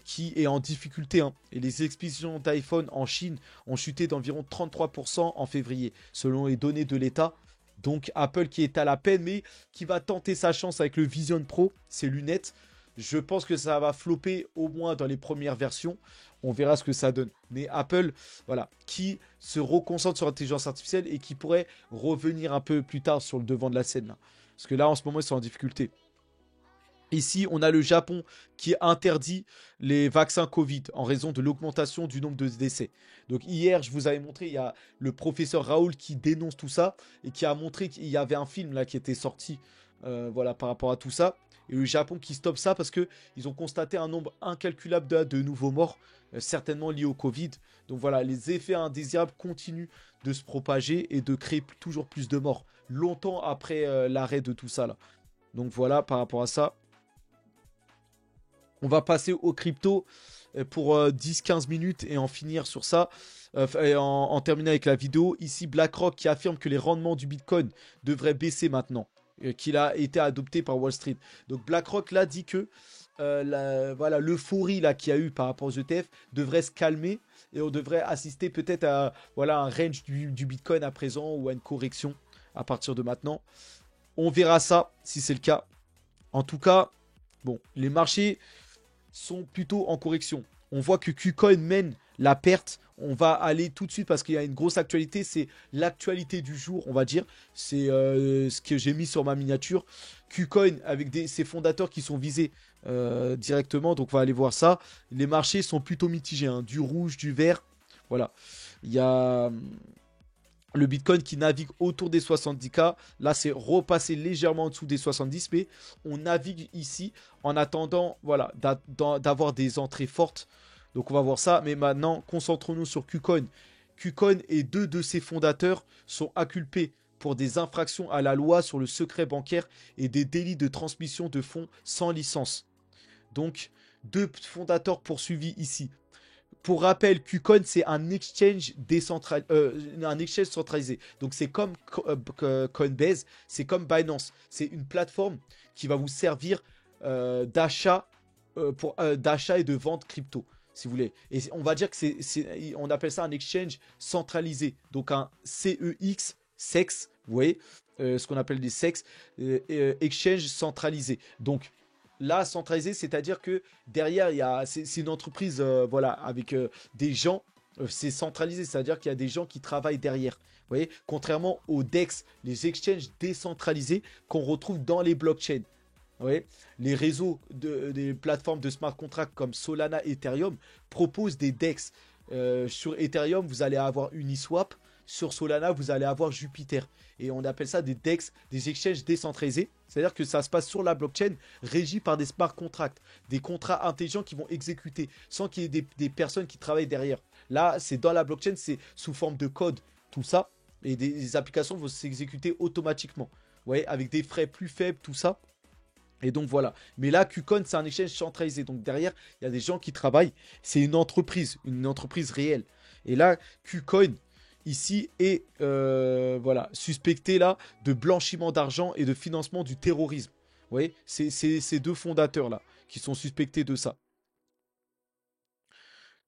qui est en difficulté. Hein. Et les expéditions d'iPhone en Chine ont chuté d'environ 33% en février, selon les données de l'État. Donc Apple qui est à la peine, mais qui va tenter sa chance avec le Vision Pro, ses lunettes. Je pense que ça va flopper au moins dans les premières versions. On verra ce que ça donne. Mais Apple, voilà, qui se reconcentre sur l'intelligence artificielle et qui pourrait revenir un peu plus tard sur le devant de la scène. Là. Parce que là, en ce moment, ils sont en difficulté. Ici, on a le Japon qui interdit les vaccins Covid en raison de l'augmentation du nombre de décès. Donc hier, je vous avais montré, il y a le professeur Raoul qui dénonce tout ça et qui a montré qu'il y avait un film là qui était sorti voilà, par rapport à tout ça. Et le Japon qui stoppe ça parce qu'ils ont constaté un nombre incalculable de nouveaux morts, certainement liés au Covid. Donc voilà, les effets indésirables continuent de se propager et de créer toujours plus de morts, longtemps après l'arrêt de tout ça là. Donc voilà, par rapport à ça. On va passer aux crypto pour 10-15 minutes et en finir sur ça. Et en terminer avec la vidéo. Ici, BlackRock qui affirme que les rendements du Bitcoin devraient baisser maintenant. Qu'il a été adopté par Wall Street. Donc BlackRock là dit que voilà, l'euphorie là qu'il y a eu par rapport aux ETF devrait se calmer et on devrait assister peut-être à voilà, un range du Bitcoin à présent ou à une correction à partir de maintenant. On verra ça si c'est le cas. En tout cas, bon, les marchés sont plutôt en correction. On voit que KuCoin mène la perte. On va aller tout de suite parce qu'il y a une grosse actualité. C'est l'actualité du jour, on va dire. C'est ce que j'ai mis sur ma miniature. KuCoin avec ses fondateurs qui sont visés directement. Donc on va aller voir ça. Les marchés sont plutôt mitigés. Hein. Du rouge, du vert. Voilà. Il y a le Bitcoin qui navigue autour des 70K. Là, c'est repassé légèrement en dessous des 70. Mais on navigue ici en attendant voilà, d'avoir des entrées fortes. Donc, on va voir ça. Mais maintenant, concentrons-nous sur KuCoin. KuCoin et 2 de ses fondateurs sont inculpés pour des infractions à la loi sur le secret bancaire et des délits de transmission de fonds sans licence. Donc, 2 fondateurs poursuivis ici. Pour rappel, KuCoin, c'est un exchange centralisé. Donc, c'est comme Coinbase, c'est comme Binance. C'est une plateforme qui va vous servir d'achat et de vente crypto, si vous voulez. Et on va dire que on appelle ça un exchange centralisé. Donc, un CEX, SEX, vous voyez, ce qu'on appelle des SEX, exchange centralisé. Donc, là, centralisé, c'est-à-dire que derrière, c'est une entreprise voilà, avec des gens, c'est centralisé, c'est-à-dire qu'il y a des gens qui travaillent derrière. Vous voyez, contrairement aux DEX, les exchanges décentralisés qu'on retrouve dans les blockchains. Vous voyez, les réseaux des plateformes de smart contracts comme Solana, Ethereum proposent des DEX. Sur Ethereum, vous allez avoir Uniswap. Sur Solana, vous allez avoir Jupiter. Et on appelle ça des DEX, des exchanges décentralisés. C'est-à-dire que ça se passe sur la blockchain, régi par des smart contracts, des contrats intelligents qui vont exécuter, sans qu'il y ait des personnes qui travaillent derrière. Là, c'est dans la blockchain, c'est sous forme de code, tout ça. Et des applications vont s'exécuter automatiquement. Vous voyez, avec des frais plus faibles, tout ça. Et donc voilà. Mais là, KuCoin, c'est un exchange centralisé. Donc derrière, il y a des gens qui travaillent. C'est une entreprise réelle. Et là, KuCoin, ici, est voilà, suspecté là de blanchiment d'argent et de financement du terrorisme. Vous voyez, c'est ces 2 fondateurs là qui sont suspectés de ça.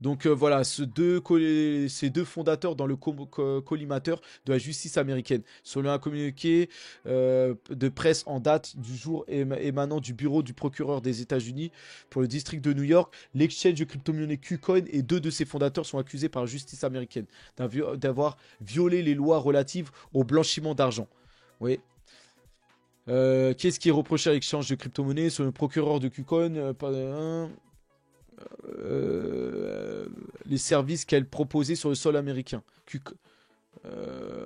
Donc voilà, ces deux fondateurs dans le collimateur de la justice américaine. Selon un communiqué de presse en date du jour émanant du bureau du procureur des États-Unis pour le district de New York, l'exchange de crypto-monnaie KuCoin et 2 de ses fondateurs sont accusés par la justice américaine d'avoir violé les lois relatives au blanchiment d'argent. Oui. Qu'est-ce qui est reproché à l'échange de crypto-monnaie selon le procureur de KuCoin les services qu'elle proposait sur le sol américain.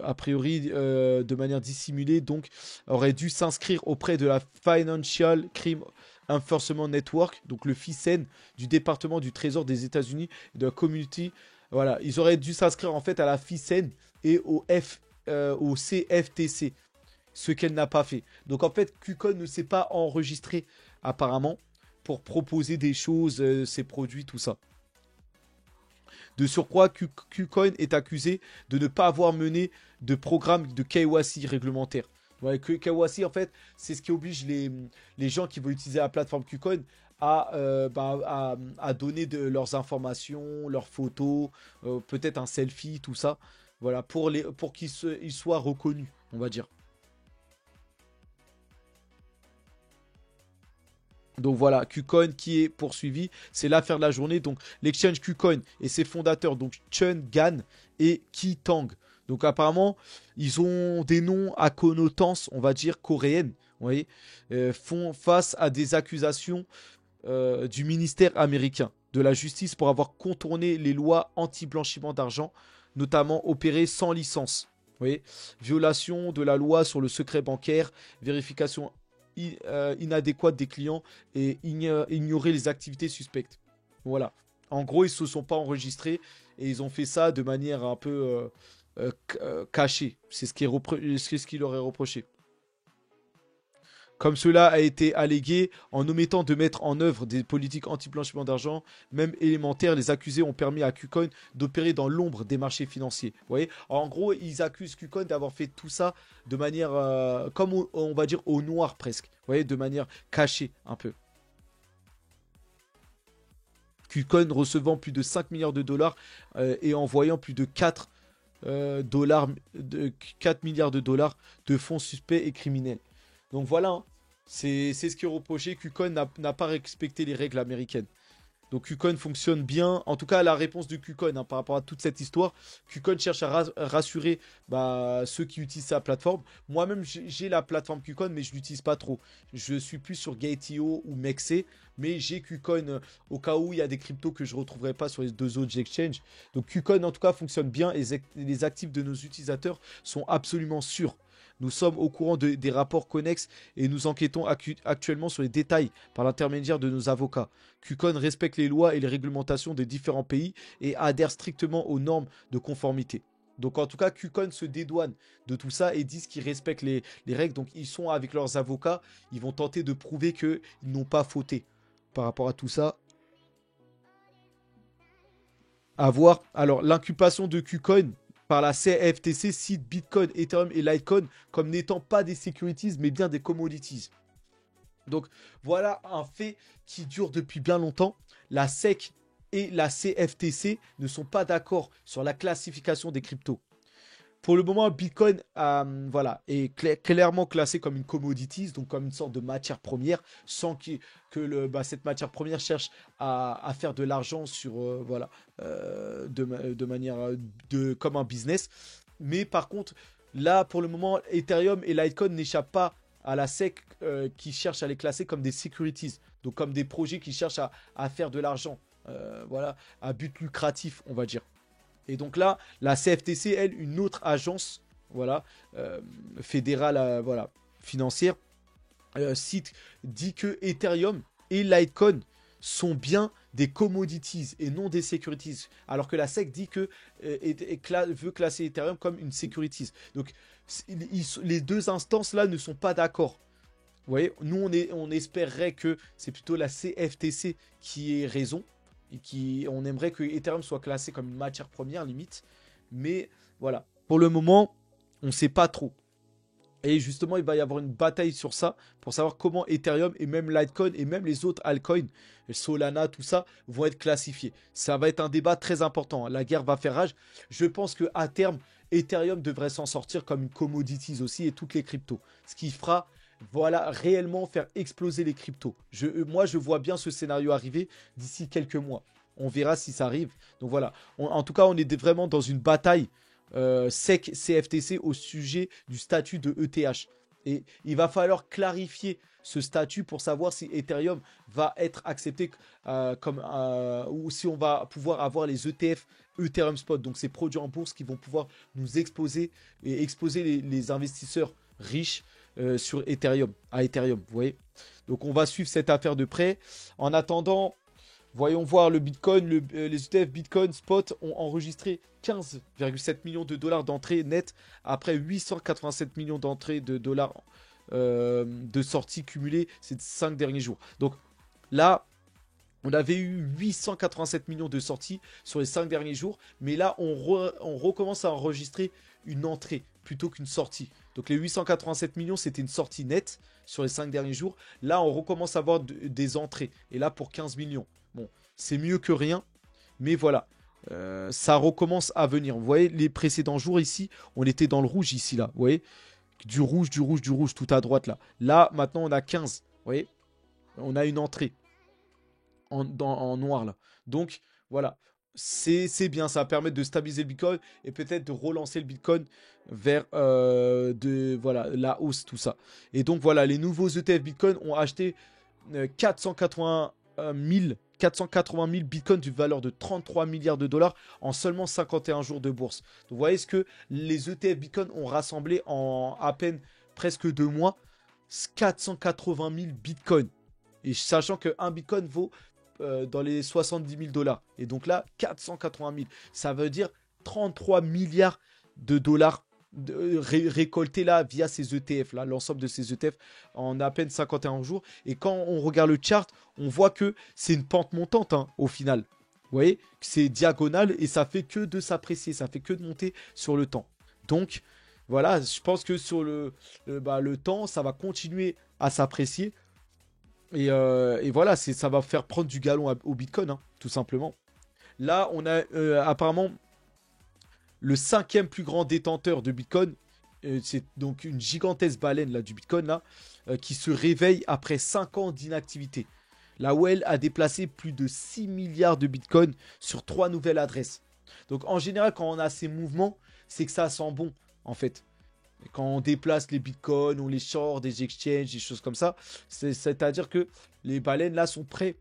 A priori, de manière dissimulée, donc, aurait dû s'inscrire auprès de la Financial Crime Enforcement Network, donc le FICEN du département du Trésor des États-Unis et de la Community. Voilà, ils auraient dû s'inscrire en fait à la FICEN et au CFTC, ce qu'elle n'a pas fait. Donc en fait, KuCoin ne s'est pas enregistré apparemment pour proposer des choses, ses produits, tout ça. De surcroît, KuCoin est accusé de ne pas avoir mené de programme de KYC réglementaire. Ouais, KYC, en fait, c'est ce qui oblige les gens qui veulent utiliser la plateforme KuCoin à donner leurs informations, leurs photos, peut-être un selfie, tout ça. Voilà, pour qu'ils soient reconnus, on va dire. Donc voilà, KuCoin qui est poursuivi, c'est l'affaire de la journée. Donc l'exchange KuCoin et ses fondateurs, donc Chun Gan et Ki Tang. Donc apparemment, ils ont des noms à connotance, on va dire, coréennes. Vous voyez, font face à des accusations du ministère américain de la justice pour avoir contourné les lois anti-blanchiment d'argent, notamment opéré sans licence. Vous voyez, violation de la loi sur le secret bancaire, vérification inadéquate des clients et ignorer les activités suspectes. Voilà. En gros, ils se sont pas enregistrés et ils ont fait ça de manière un peu cachée. C'est ce qui leur est reproché. Comme cela a été allégué, en omettant de mettre en œuvre des politiques anti-blanchiment d'argent, même élémentaires, les accusés ont permis à KuCoin d'opérer dans l'ombre des marchés financiers. Vous voyez? En gros, ils accusent KuCoin d'avoir fait tout ça de manière, comme on va dire, au noir presque. Vous voyez? De manière cachée un peu. KuCoin recevant plus de 5 milliards de dollars et envoyant plus de 4 milliards de dollars de fonds suspects et criminels. Donc voilà, hein. C'est ce qui est reproché. KuCoin n'a pas respecté les règles américaines. Donc KuCoin fonctionne bien. En tout cas, la réponse de KuCoin hein, par rapport à toute cette histoire. KuCoin cherche à rassurer ceux qui utilisent sa plateforme. Moi-même, j'ai la plateforme KuCoin, mais je l'utilise pas trop. Je suis plus sur Gate.io ou Mexe. Mais j'ai KuCoin au cas où il y a des cryptos que je ne retrouverai pas sur les deux autres exchanges. Donc KuCoin, en tout cas, fonctionne bien. Et les actifs de nos utilisateurs sont absolument sûrs. Nous sommes au courant des rapports connexes et nous enquêtons actuellement sur les détails par l'intermédiaire de nos avocats. KuCoin respecte les lois et les réglementations des différents pays et adhère strictement aux normes de conformité. Donc en tout cas, KuCoin se dédouane de tout ça et disent qu'ils respectent les règles. Donc ils sont avec leurs avocats, ils vont tenter de prouver qu'ils n'ont pas fauté par rapport à tout ça. À voir. Alors l'inculpation de KuCoin par la CFTC cite Bitcoin, Ethereum et Litecoin comme n'étant pas des securities mais bien des commodities. Donc voilà un fait qui dure depuis bien longtemps. La SEC et la CFTC ne sont pas d'accord sur la classification des cryptos. Pour le moment, Bitcoin est clairement classé comme une commodities, donc comme une sorte de matière première, sans cette matière première cherche à faire de l'argent sur de manière comme un business. Mais par contre, là pour le moment, Ethereum et Litecoin n'échappent pas à la SEC qui cherche à les classer comme des securities, donc comme des projets qui cherchent à faire de l'argent, à but lucratif, on va dire. Et donc là, la CFTC, elle, une autre agence, fédérale, financière, dit que Ethereum et Litecoin sont bien des commodities et non des securities. Alors que la SEC dit que veut classer Ethereum comme une securities. Donc les deux instances là ne sont pas d'accord. Vous voyez, nous on espérerait que c'est plutôt la CFTC qui ait raison. Et on aimerait que Ethereum soit classé comme une matière première limite. Mais voilà, pour le moment, on ne sait pas trop. Et justement, il va y avoir une bataille sur ça pour savoir comment Ethereum et même Litecoin et même les autres altcoins, Solana, tout ça, vont être classifiés. Ça va être un débat très important. La guerre va faire rage. Je pense qu'à terme, Ethereum devrait s'en sortir comme une commodities aussi et toutes les cryptos. Ce qui fera réellement faire exploser les cryptos. Moi, je vois bien ce scénario arriver d'ici quelques mois. On verra si ça arrive. Donc voilà. En tout cas, on est vraiment dans une bataille SEC-CFTC au sujet du statut de ETH. Et il va falloir clarifier ce statut pour savoir si Ethereum va être accepté ou si on va pouvoir avoir les ETF Ethereum Spot. Donc ces produits en bourse qui vont pouvoir nous exposer et exposer les investisseurs riches sur Ethereum, à Ethereum, vous voyez. Donc on va suivre cette affaire de près. En attendant, voyons voir le Bitcoin, les ETF Bitcoin Spot ont enregistré 15,7 millions de dollars d'entrée nette après 887 millions d'entrées de dollars de sorties cumulées ces 5 derniers jours. Donc là, on avait eu 887 millions de sorties sur les 5 derniers jours, mais là, on recommence à enregistrer une entrée plutôt qu'une sortie. Donc les 887 millions, c'était une sortie nette sur les 5 derniers jours. Là, on recommence à avoir des entrées. Et là, pour 15 millions. Bon, c'est mieux que rien, mais voilà. Ça recommence à venir. Vous voyez, les précédents jours ici, on était dans le rouge ici, là. Vous voyez, du rouge, tout à droite, là. Là, maintenant, on a 15. Vous voyez, on a une entrée en noir, là. Donc, voilà. C'est bien, ça va permettre de stabiliser le Bitcoin et peut-être de relancer le Bitcoin vers la hausse, tout ça. Et donc voilà, les nouveaux ETF Bitcoin ont acheté 480 000 Bitcoins d'une valeur de 33 milliards de dollars en seulement 51 jours de bourse. Donc vous voyez ce que les ETF Bitcoin ont rassemblé en à peine presque 2 mois, 480 000 Bitcoins. Et sachant qu'un Bitcoin vaut dans les 70 000 dollars. Et donc là, 480 000. Ça veut dire 33 milliards de dollars récolté là via ces ETF, là, l'ensemble de ces ETF en à peine 51 jours. Et quand on regarde le chart, on voit que c'est une pente montante hein, au final. Vous voyez, c'est diagonal et ça fait que de s'apprécier, ça fait que de monter sur le temps. Donc voilà, je pense que sur le temps, ça va continuer à s'apprécier. Et voilà, ça va faire prendre du galon au Bitcoin, hein, tout simplement. Là, on a apparemment le cinquième plus grand détenteur de Bitcoin. C'est donc une gigantesque baleine là, du Bitcoin là, qui se réveille après 5 ans d'inactivité. La Well a déplacé plus de 6 milliards de Bitcoin sur 3 nouvelles adresses. Donc en général, quand on a ces mouvements, c'est que ça sent bon, en fait. Quand on déplace les bitcoins, on les sort des exchanges, des choses comme ça, c'est-à-dire que les baleines là sont prêts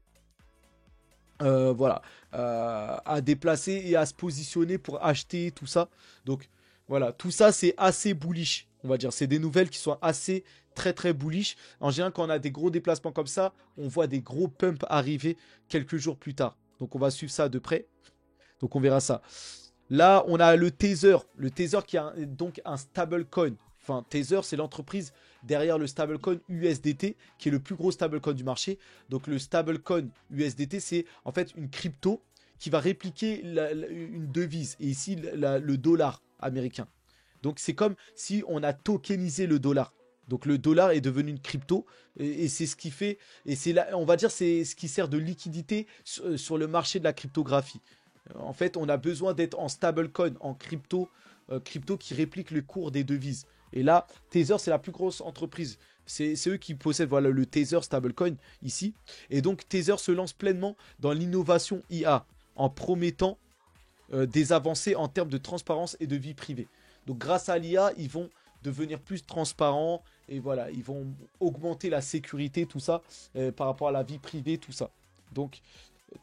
voilà, à déplacer et à se positionner pour acheter tout ça. Donc voilà, tout ça c'est assez bullish, on va dire. C'est des nouvelles qui sont assez très très bullish. En général, quand on a des gros déplacements comme ça, on voit des gros pumps arriver quelques jours plus tard. Donc on va suivre ça de près. Donc on verra ça. Là, on a le Tether qui est donc un stablecoin. Enfin, Tether, c'est l'entreprise derrière le stablecoin USDT, qui est le plus gros stablecoin du marché. Donc le stablecoin USDT, c'est en fait une crypto qui va répliquer une devise. Et ici, le dollar américain. Donc c'est comme si on a tokenisé le dollar. Donc le dollar est devenu une crypto et c'est ce qui fait, et c'est là, on va dire, c'est ce qui sert de liquidité sur le marché de la cryptographie. En fait, on a besoin d'être en stablecoin, en crypto qui réplique le cours des devises. Et là, Tether, c'est la plus grosse entreprise. C'est eux qui possèdent voilà, le Tether stablecoin ici. Et donc, Tether se lance pleinement dans l'innovation IA en promettant des avancées en termes de transparence et de vie privée. Donc, grâce à l'IA, ils vont devenir plus transparents et voilà, ils vont augmenter la sécurité, tout ça, par rapport à la vie privée, tout ça. Donc,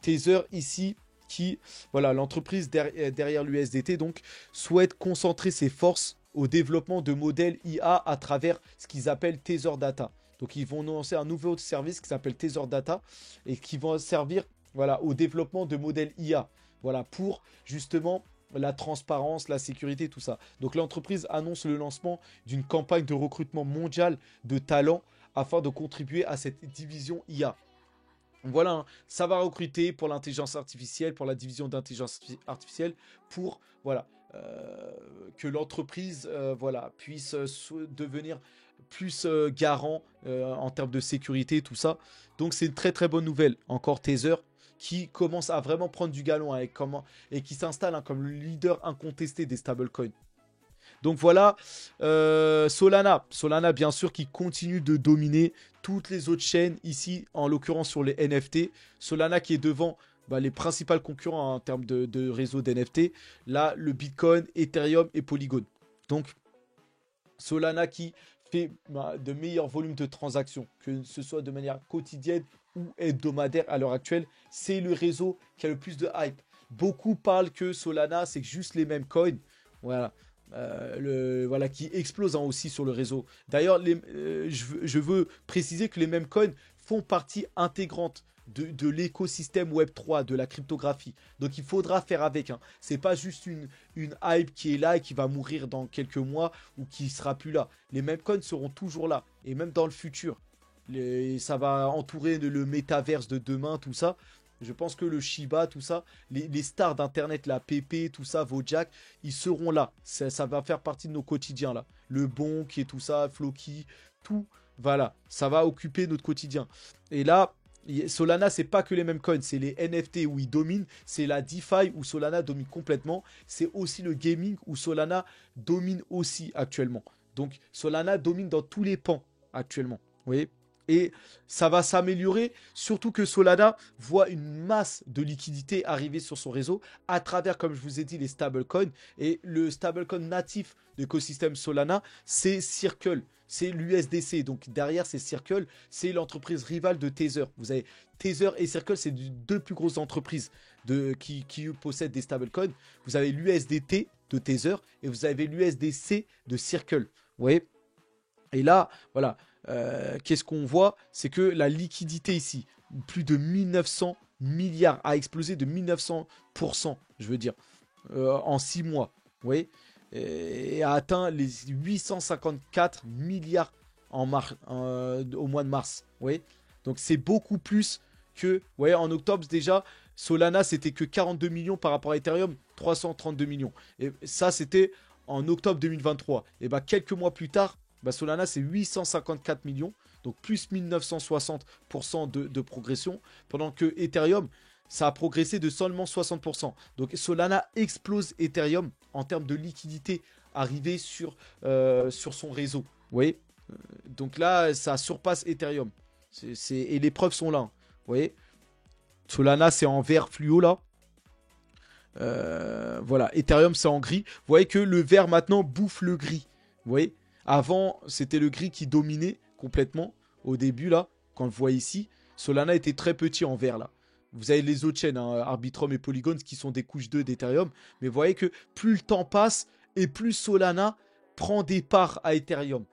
Tether ici qui, voilà, l'entreprise derrière l'USDT, donc, souhaite concentrer ses forces au développement de modèles IA à travers ce qu'ils appellent Tether Data. Donc, ils vont lancer un nouveau service qui s'appelle Tether Data et qui va servir, voilà, au développement de modèles IA, voilà, pour justement la transparence, la sécurité, tout ça. Donc, l'entreprise annonce le lancement d'une campagne de recrutement mondial de talents afin de contribuer à cette division IA. Voilà, hein, ça va recruter pour l'intelligence artificielle, pour la division d'intelligence artificielle, pour voilà, que l'entreprise voilà, puisse devenir plus garant en termes de sécurité, tout ça. Donc c'est une très très bonne nouvelle. Encore Tether qui commence à vraiment prendre du galon avec et qui s'installe hein, comme le leader incontesté des stablecoins. Donc voilà, Solana bien sûr qui continue de dominer toutes les autres chaînes ici, en l'occurrence sur les NFT. Solana qui est devant les principaux concurrents en termes de réseau d'NFT. Là, le Bitcoin, Ethereum et Polygon. Donc Solana qui fait de meilleurs volumes de transactions, que ce soit de manière quotidienne ou hebdomadaire à l'heure actuelle. C'est le réseau qui a le plus de hype. Beaucoup parlent que Solana, c'est juste les mêmes coins. Voilà. Voilà, qui explose hein, aussi sur le réseau. D'ailleurs, je veux préciser que les mêmes coins font partie intégrante de l'écosystème Web3, de la cryptographie. Donc il faudra faire avec. Hein. C'est pas juste une hype qui est là et qui va mourir dans quelques mois ou qui sera plus là. Les mêmes coins seront toujours là et même dans le futur. Ça va entourer le métaverse de demain, tout ça. Je pense que le Shiba, tout ça, les stars d'internet, la PP, tout ça, Wojak, ils seront là. Ça va faire partie de nos quotidiens là. Le Bonk et tout ça, Floki, tout, voilà, ça va occuper notre quotidien. Et là, Solana, c'est pas que les mêmes coins, c'est les NFT où ils dominent, c'est la DeFi où Solana domine complètement, c'est aussi le gaming où Solana domine aussi actuellement. Donc Solana domine dans tous les pans actuellement. Vous voyez ? Et ça va s'améliorer, surtout que Solana voit une masse de liquidités arriver sur son réseau à travers, comme je vous ai dit, les stablecoins. Et le stablecoin natif de l'écosystème Solana, c'est Circle, c'est l'USDC. Donc derrière, c'est Circle, c'est l'entreprise rivale de Tether. Vous avez Tether et Circle, c'est deux plus grosses entreprises qui possèdent des stablecoins. Vous avez l'USDT de Tether et vous avez l'USDC de Circle. Vous voyez ? Et là, voilà. Qu'est-ce qu'on voit? C'est que la liquidité ici, plus de 1900 milliards, a explosé de 1900%, je veux dire, en 6 mois. Vous voyez? et a atteint les 854 milliards au mois de mars. Vous voyez? Donc c'est beaucoup plus que, vous voyez, en octobre déjà, Solana c'était que 42 millions par rapport à Ethereum, 332 millions. Et ça c'était en octobre 2023. Et bah quelques mois plus tard, bah, Solana c'est 854 millions, donc plus 1960% de progression, pendant que Ethereum, ça a progressé de seulement 60%. Donc Solana explose Ethereum en termes de liquidité arrivée sur son réseau. Vous voyez? Donc là, ça surpasse Ethereum. Et les preuves sont là. Hein. Vous voyez? Solana, c'est en vert fluo là. Voilà, Ethereum, c'est en gris. Vous voyez que le vert maintenant bouffe le gris. Vous voyez? Avant, c'était le gris qui dominait complètement. Au début là, quand on le voit ici, Solana était très petit en vert là. Vous avez les autres chaînes, hein, Arbitrum et Polygon, qui sont des couches 2 d'Ethereum. Mais vous voyez que plus le temps passe et plus Solana prend des parts à Ethereum.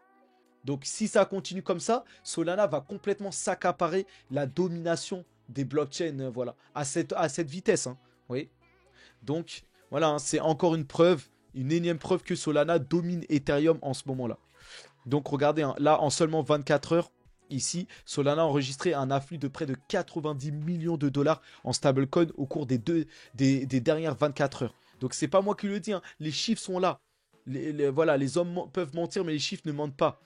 Donc si ça continue comme ça, Solana va complètement s'accaparer la domination des blockchains, voilà, à cette vitesse. Hein, vous voyez? Donc voilà, hein, c'est encore une preuve, une énième preuve que Solana domine Ethereum en ce moment-là. Donc regardez, hein, là en seulement 24 heures, ici, Solana a enregistré un afflux de près de 90 millions de dollars en stablecoin au cours des dernières 24 heures. Donc c'est pas moi qui le dis, hein, les chiffres sont là. Voilà, les hommes peuvent mentir, mais les chiffres ne mentent pas.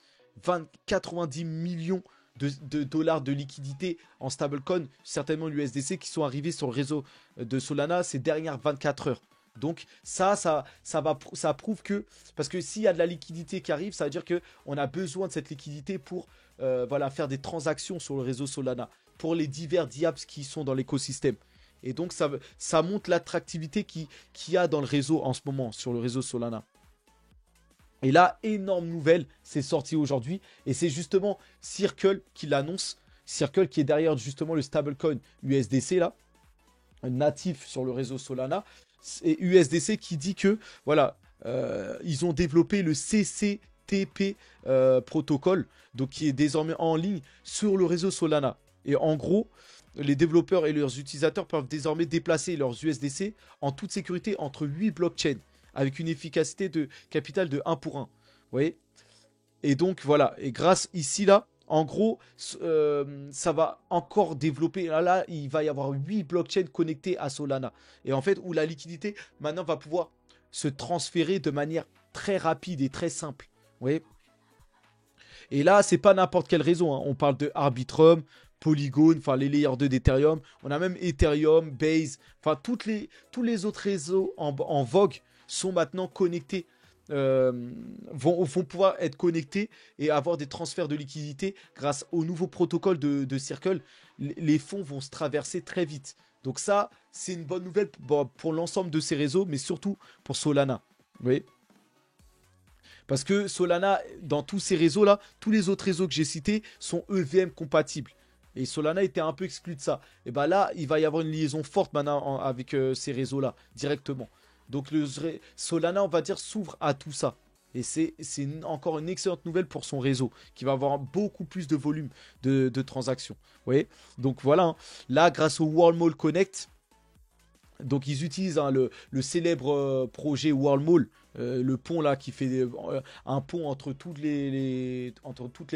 90 millions de dollars de liquidité en stablecoin, certainement l'USDC, qui sont arrivés sur le réseau de Solana ces dernières 24 heures. Donc ça prouve que, parce que s'il y a de la liquidité qui arrive, ça veut dire qu'on a besoin de cette liquidité pour voilà, faire des transactions sur le réseau Solana, pour les divers dApps qui sont dans l'écosystème. Et donc ça montre l'attractivité qu'il y a dans le réseau en ce moment, sur le réseau Solana. Et là, énorme nouvelle, c'est sorti aujourd'hui. Et c'est justement Circle qui l'annonce. Circle qui est derrière justement le stablecoin USDC là, natif sur le réseau Solana. Et USDC qui dit que, voilà, ils ont développé le CCTP protocole, donc qui est désormais en ligne sur le réseau Solana. Et en gros, les développeurs et leurs utilisateurs peuvent désormais déplacer leurs USDC en toute sécurité entre 8 blockchains, avec une efficacité de capital de 1 pour 1. Vous voyez? Et donc, voilà. Et grâce ici, là, en gros, ça va encore développer. Là, il va y avoir 8 blockchains connectés à Solana. Et en fait, où la liquidité, maintenant, va pouvoir se transférer de manière très rapide et très simple. Vous voyez? Et là, c'est pas n'importe quelle réseau. Hein. On parle de Arbitrum, Polygon, enfin les layers 2 d'Ethereum. On a même Ethereum, Base, enfin tous les autres réseaux en vogue sont maintenant connectés, vont pouvoir être connectés et avoir des transferts de liquidité grâce au nouveau protocole de Circle. Les fonds vont se traverser très vite. Donc ça, c'est une bonne nouvelle pour l'ensemble de ces réseaux, mais surtout pour Solana. Vous voyez? Parce que Solana, dans tous ces réseaux-là, tous les autres réseaux que j'ai cités sont EVM compatibles. Et Solana était un peu exclu de ça. Et bien là, il va y avoir une liaison forte maintenant avec ces réseaux-là, directement. Donc Solana, on va dire, s'ouvre à tout ça. Et c'est encore une excellente nouvelle pour son réseau, qui va avoir beaucoup plus de volume de transactions. Vous voyez? Donc voilà, hein. Là, grâce au World Mall Connect, donc ils utilisent hein, le célèbre projet World Mall, le pont là qui fait un pont entre toutes les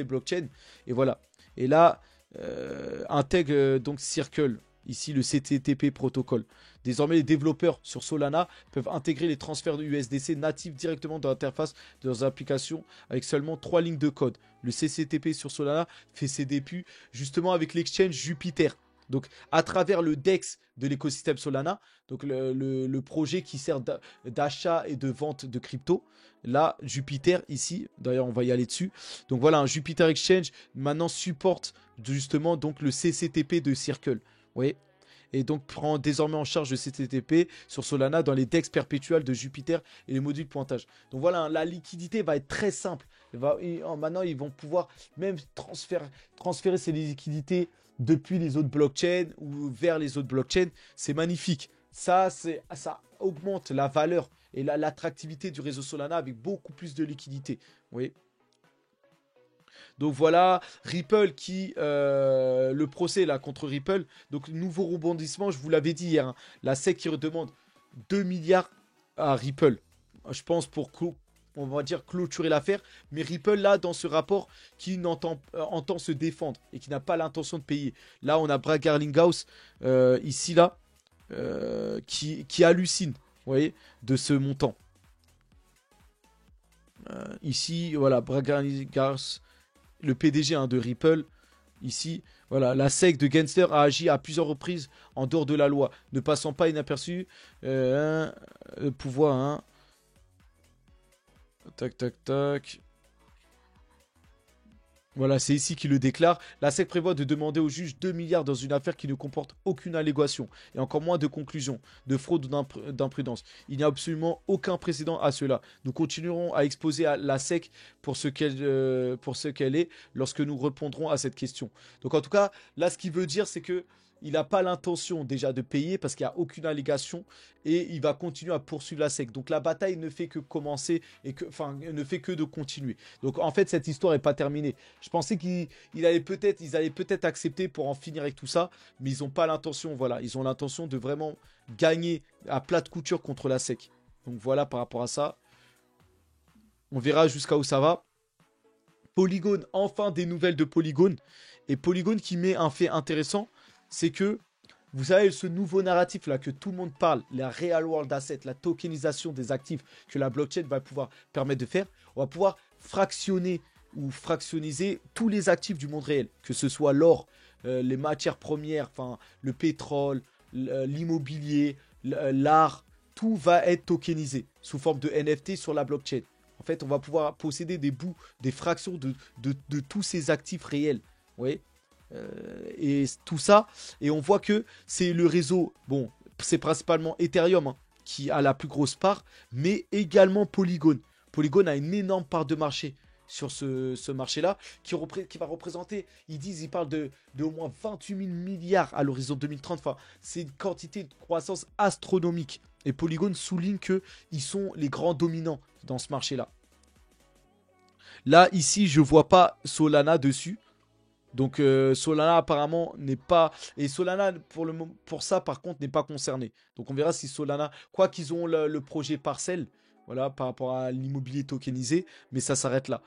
blockchains. Et voilà. Et là, intègre donc Circle, ici le CTTP protocole. Désormais, les développeurs sur Solana peuvent intégrer les transferts de USDC natifs directement dans l'interface de leurs applications avec seulement 3 lignes de code. Le CCTP sur Solana fait ses débuts justement avec l'exchange Jupiter. Donc, à travers le DEX de l'écosystème Solana, donc le projet qui sert d'achat et de vente de crypto. Là, Jupiter, ici, d'ailleurs, on va y aller dessus. Donc voilà, un Jupiter Exchange maintenant supporte justement donc le CCTP de Circle. Vous voyez? Et donc prend désormais en charge le CCTP sur Solana dans les DEX perpétuels de Jupiter et les modules pointage. Donc voilà, la liquidité va être très simple. Maintenant, ils vont pouvoir même transférer ces liquidités depuis les autres blockchains ou vers les autres blockchains. C'est magnifique. Ça augmente la valeur et l'attractivité du réseau Solana avec beaucoup plus de liquidité. Vous voyez? Donc voilà, Ripple le procès là contre Ripple, donc nouveau rebondissement, je vous l'avais dit hier, hein, la SEC qui redemande 2 milliards à Ripple. je pense, on va dire clôturer l'affaire. Mais Ripple, là, dans ce rapport, qui entend se défendre et qui n'a pas l'intention de payer. Là, on a Brad Garlinghouse, ici, là, qui hallucine, vous voyez, de ce montant. Ici, voilà, Brad Garlinghouse, le PDG de Ripple. Ici, voilà, la SEC de Gensler a agi à plusieurs reprises en dehors de la loi, ne passant pas inaperçu. Pouvoir, hein. Tac, tac, tac. Voilà, c'est ici qu'il le déclare. La SEC prévoit de demander au juge 2 milliards dans une affaire qui ne comporte aucune allégation et encore moins de conclusion, de fraude ou d'imprudence. Il n'y a absolument aucun précédent à cela. Nous continuerons à exposer à la SEC pour ce qu'elle est lorsque nous répondrons à cette question. Donc en tout cas, là, ce qu'il veut dire, c'est que il n'a pas l'intention déjà de payer parce qu'il n'y a aucune allégation et il va continuer à poursuivre la SEC. Donc la bataille ne fait que commencer ne fait que de continuer. Donc en fait, cette histoire n'est pas terminée. Je pensais ils allaient peut-être accepter pour en finir avec tout ça, mais ils n'ont pas l'intention. Voilà, ils ont l'intention de vraiment gagner à plate couture contre la SEC. Donc voilà par rapport à ça. On verra jusqu'à où ça va. Polygon, enfin des nouvelles de Polygon. Et Polygon qui met un fait intéressant, c'est que, vous savez, ce nouveau narratif là que tout le monde parle, la Real World Asset, la tokenisation des actifs que la blockchain va pouvoir permettre de faire, on va pouvoir fractionner ou fractionniser tous les actifs du monde réel, que ce soit l'or, les matières premières, enfin le pétrole, l'immobilier, l'art, tout va être tokenisé sous forme de NFT sur la blockchain. En fait, on va pouvoir posséder des bouts, des fractions de tous ces actifs réels. Vous voyez, et tout ça, et on voit que c'est le réseau, bon, c'est principalement Ethereum hein, qui a la plus grosse part, mais également Polygon. Polygon a une énorme part de marché sur ce marché-là, qui va représenter, ils parlent de au moins 28 000 milliards à l'horizon 2030, enfin, c'est une quantité de croissance astronomique. Et Polygon souligne qu'ils sont les grands dominants dans ce marché-là. Là, ici, je vois pas Solana dessus. Donc Solana apparemment n'est pas... Et Solana pour ça par contre n'est pas concerné. Donc on verra si Solana... Quoi qu'ils ont le projet Parcel, voilà, par rapport à l'immobilier tokenisé, mais ça s'arrête là.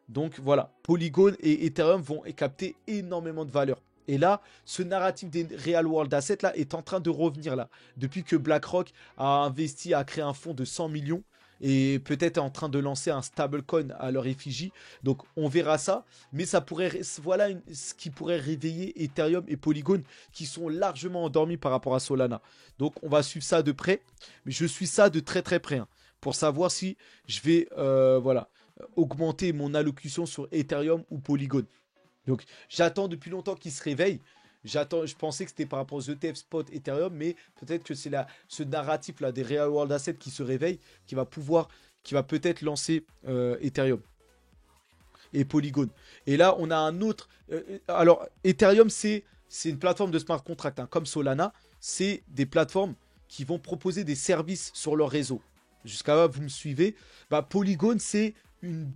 Donc voilà, Polygon et Ethereum vont capter énormément de valeur. Et là, ce narratif des Real World Assets là est en train de revenir là. Depuis que BlackRock a investi, a créé un fonds de 100 millions et peut-être est en train de lancer un stablecoin à leur effigie. Donc on verra ça, mais ça pourrait, voilà ce qui pourrait réveiller Ethereum et Polygon qui sont largement endormis par rapport à Solana. Donc on va suivre ça de près, mais je suis ça de très très près hein, pour savoir si je vais voilà, augmenter mon allocution sur Ethereum ou Polygon. Donc j'attends depuis longtemps qu'ils se réveillent. Je pensais que c'était par rapport aux ETF spot Ethereum, mais peut-être que c'est ce narratif-là des Real World Assets qui se réveille, qui va peut-être lancer Ethereum et Polygon. Et là, on a un autre... alors, Ethereum, c'est une plateforme de smart contract, hein, comme Solana. C'est des plateformes qui vont proposer des services sur leur réseau. Jusqu'à là, vous me suivez. Bah, Polygon, c'est une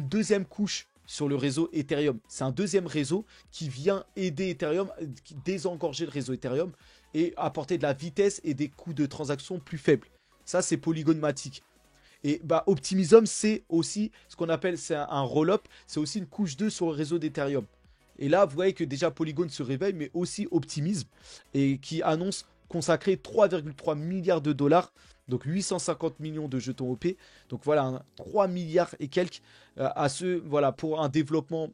deuxième couche sur le réseau Ethereum. C'est un deuxième réseau qui vient aider Ethereum, qui désengorger le réseau Ethereum et apporter de la vitesse et des coûts de transaction plus faibles. Ça, c'est Polygonmatic. Et bah, Optimism, c'est aussi ce qu'on appelle un roll-up. C'est aussi une couche 2 sur le réseau d'Ethereum. Et là, vous voyez que déjà Polygon se réveille, mais aussi Optimism, et qui annonce consacrer 3,3 milliards de dollars, donc 850 millions de jetons OP. Donc voilà, 3 milliards et quelques voilà, pour un développement.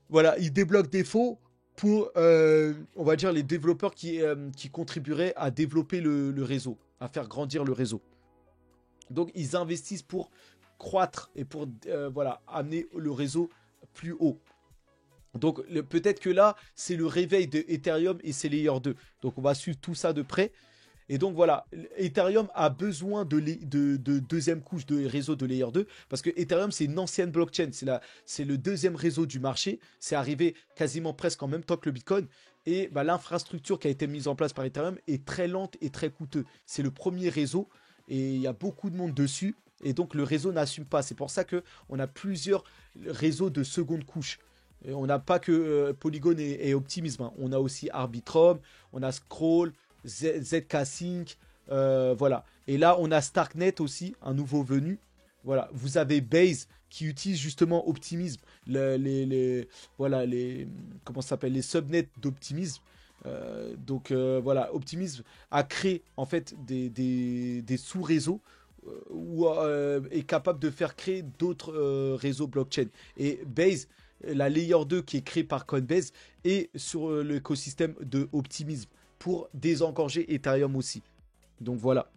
Voilà, ils débloquent des fonds pour, on va dire, les développeurs qui contribueraient à développer le réseau, à faire grandir le réseau. Donc ils investissent pour croître et pour voilà, amener le réseau plus haut. Donc peut-être que là, c'est le réveil de Ethereum et c'est Layer 2. Donc on va suivre tout ça de près. Et donc voilà, Ethereum a besoin de deuxième couche de réseau de Layer 2 parce que Ethereum, c'est une ancienne blockchain. C'est le deuxième réseau du marché. C'est arrivé quasiment presque en même temps que le Bitcoin. Et bah, l'infrastructure qui a été mise en place par Ethereum est très lente et très coûteuse. C'est le premier réseau et il y a beaucoup de monde dessus. Et donc le réseau n'assume pas. C'est pour ça qu'on a plusieurs réseaux de seconde couche. Et on n'a pas que Polygon et Optimism. Hein. On a aussi Arbitrum, on a Scroll, ZK Sync, Voilà. Et là, on a Starknet aussi, un nouveau venu. Voilà. Vous avez Base qui utilise justement Optimism, voilà, comment ça s'appelle, les subnets d'Optimism. Voilà, Optimism a créé en fait des sous-réseaux ou est capable de faire créer d'autres réseaux blockchain. Et Base, la layer 2 qui est créée par Coinbase, est sur l'écosystème de Optimism pour désengorger Ethereum aussi. Donc voilà.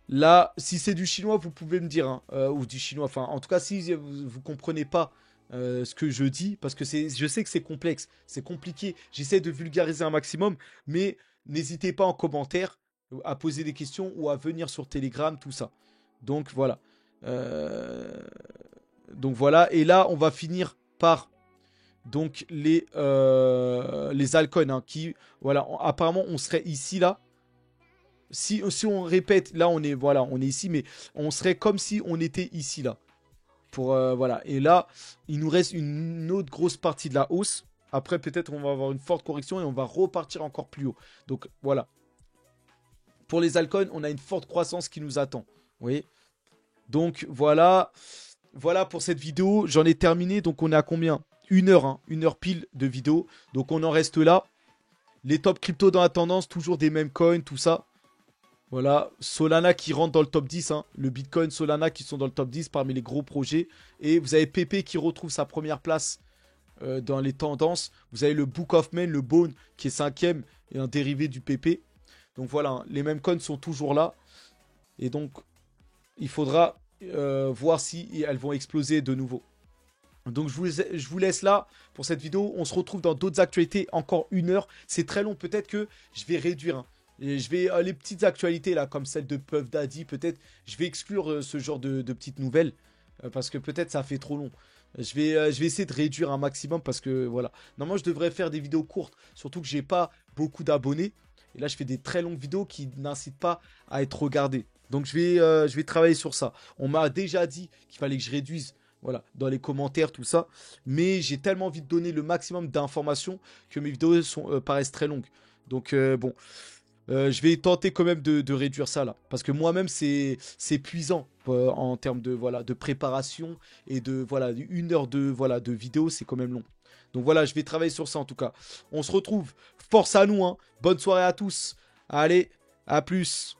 Là, si c'est du chinois, vous pouvez me dire, hein, ou du chinois, enfin, en tout cas, si vous comprenez pas ce que je dis, parce que je sais que c'est complexe, c'est compliqué, j'essaie de vulgariser un maximum, mais n'hésitez pas en commentaire à poser des questions ou à venir sur Telegram, tout ça. Donc voilà. Euh, donc voilà, et là, on va finir par donc les altcoins, hein, qui, voilà, apparemment, on serait ici, là. Si on répète, là on est voilà, on est ici, mais on serait comme si on était ici là. Pour voilà. Et là, il nous reste une autre grosse partie de la hausse. Après, peut-être on va avoir une forte correction et on va repartir encore plus haut. Donc voilà. Pour les altcoins, on a une forte croissance qui nous attend. Vous voyez. Donc voilà. Voilà pour cette vidéo. J'en ai terminé. Donc on est à combien? 1 heure, hein, 1 heure pile de vidéo. Donc on en reste là. Les top crypto dans la tendance, toujours des mêmes coins, tout ça. Voilà, Solana qui rentre dans le top 10, hein. Le Bitcoin, Solana qui sont dans le top 10 parmi les gros projets. Et vous avez PP qui retrouve sa première place dans les tendances. Vous avez le Book of Men, le Bone qui est 5e et un dérivé du PP. Donc voilà, hein, les mêmes coins sont toujours là. Et donc, il faudra voir si elles vont exploser de nouveau. Donc je vous laisse là pour cette vidéo. On se retrouve dans d'autres actualités, encore 1 heure. C'est très long, peut-être que je vais réduire, hein. Et je vais les petites actualités là, comme celle de Puff Daddy, peut-être je vais exclure ce genre de petites nouvelles parce que peut-être ça fait trop long. Je vais essayer de réduire un maximum parce que voilà. Normalement, je devrais faire des vidéos courtes, surtout que j'ai pas beaucoup d'abonnés. Et là, je fais des très longues vidéos qui n'incitent pas à être regardées. Donc je vais travailler sur ça. On m'a déjà dit qu'il fallait que je réduise. Voilà, dans les commentaires, tout ça. Mais j'ai tellement envie de donner le maximum d'informations que mes vidéos paraissent très longues. Donc bon. Je vais tenter quand même de réduire ça là. Parce que moi-même, c'est épuisant en termes de, voilà, de préparation et de voilà, 1 heure voilà, de vidéo, c'est quand même long. Donc voilà, je vais travailler sur ça en tout cas. On se retrouve. Force à nous, hein. Bonne soirée à tous. Allez, à plus.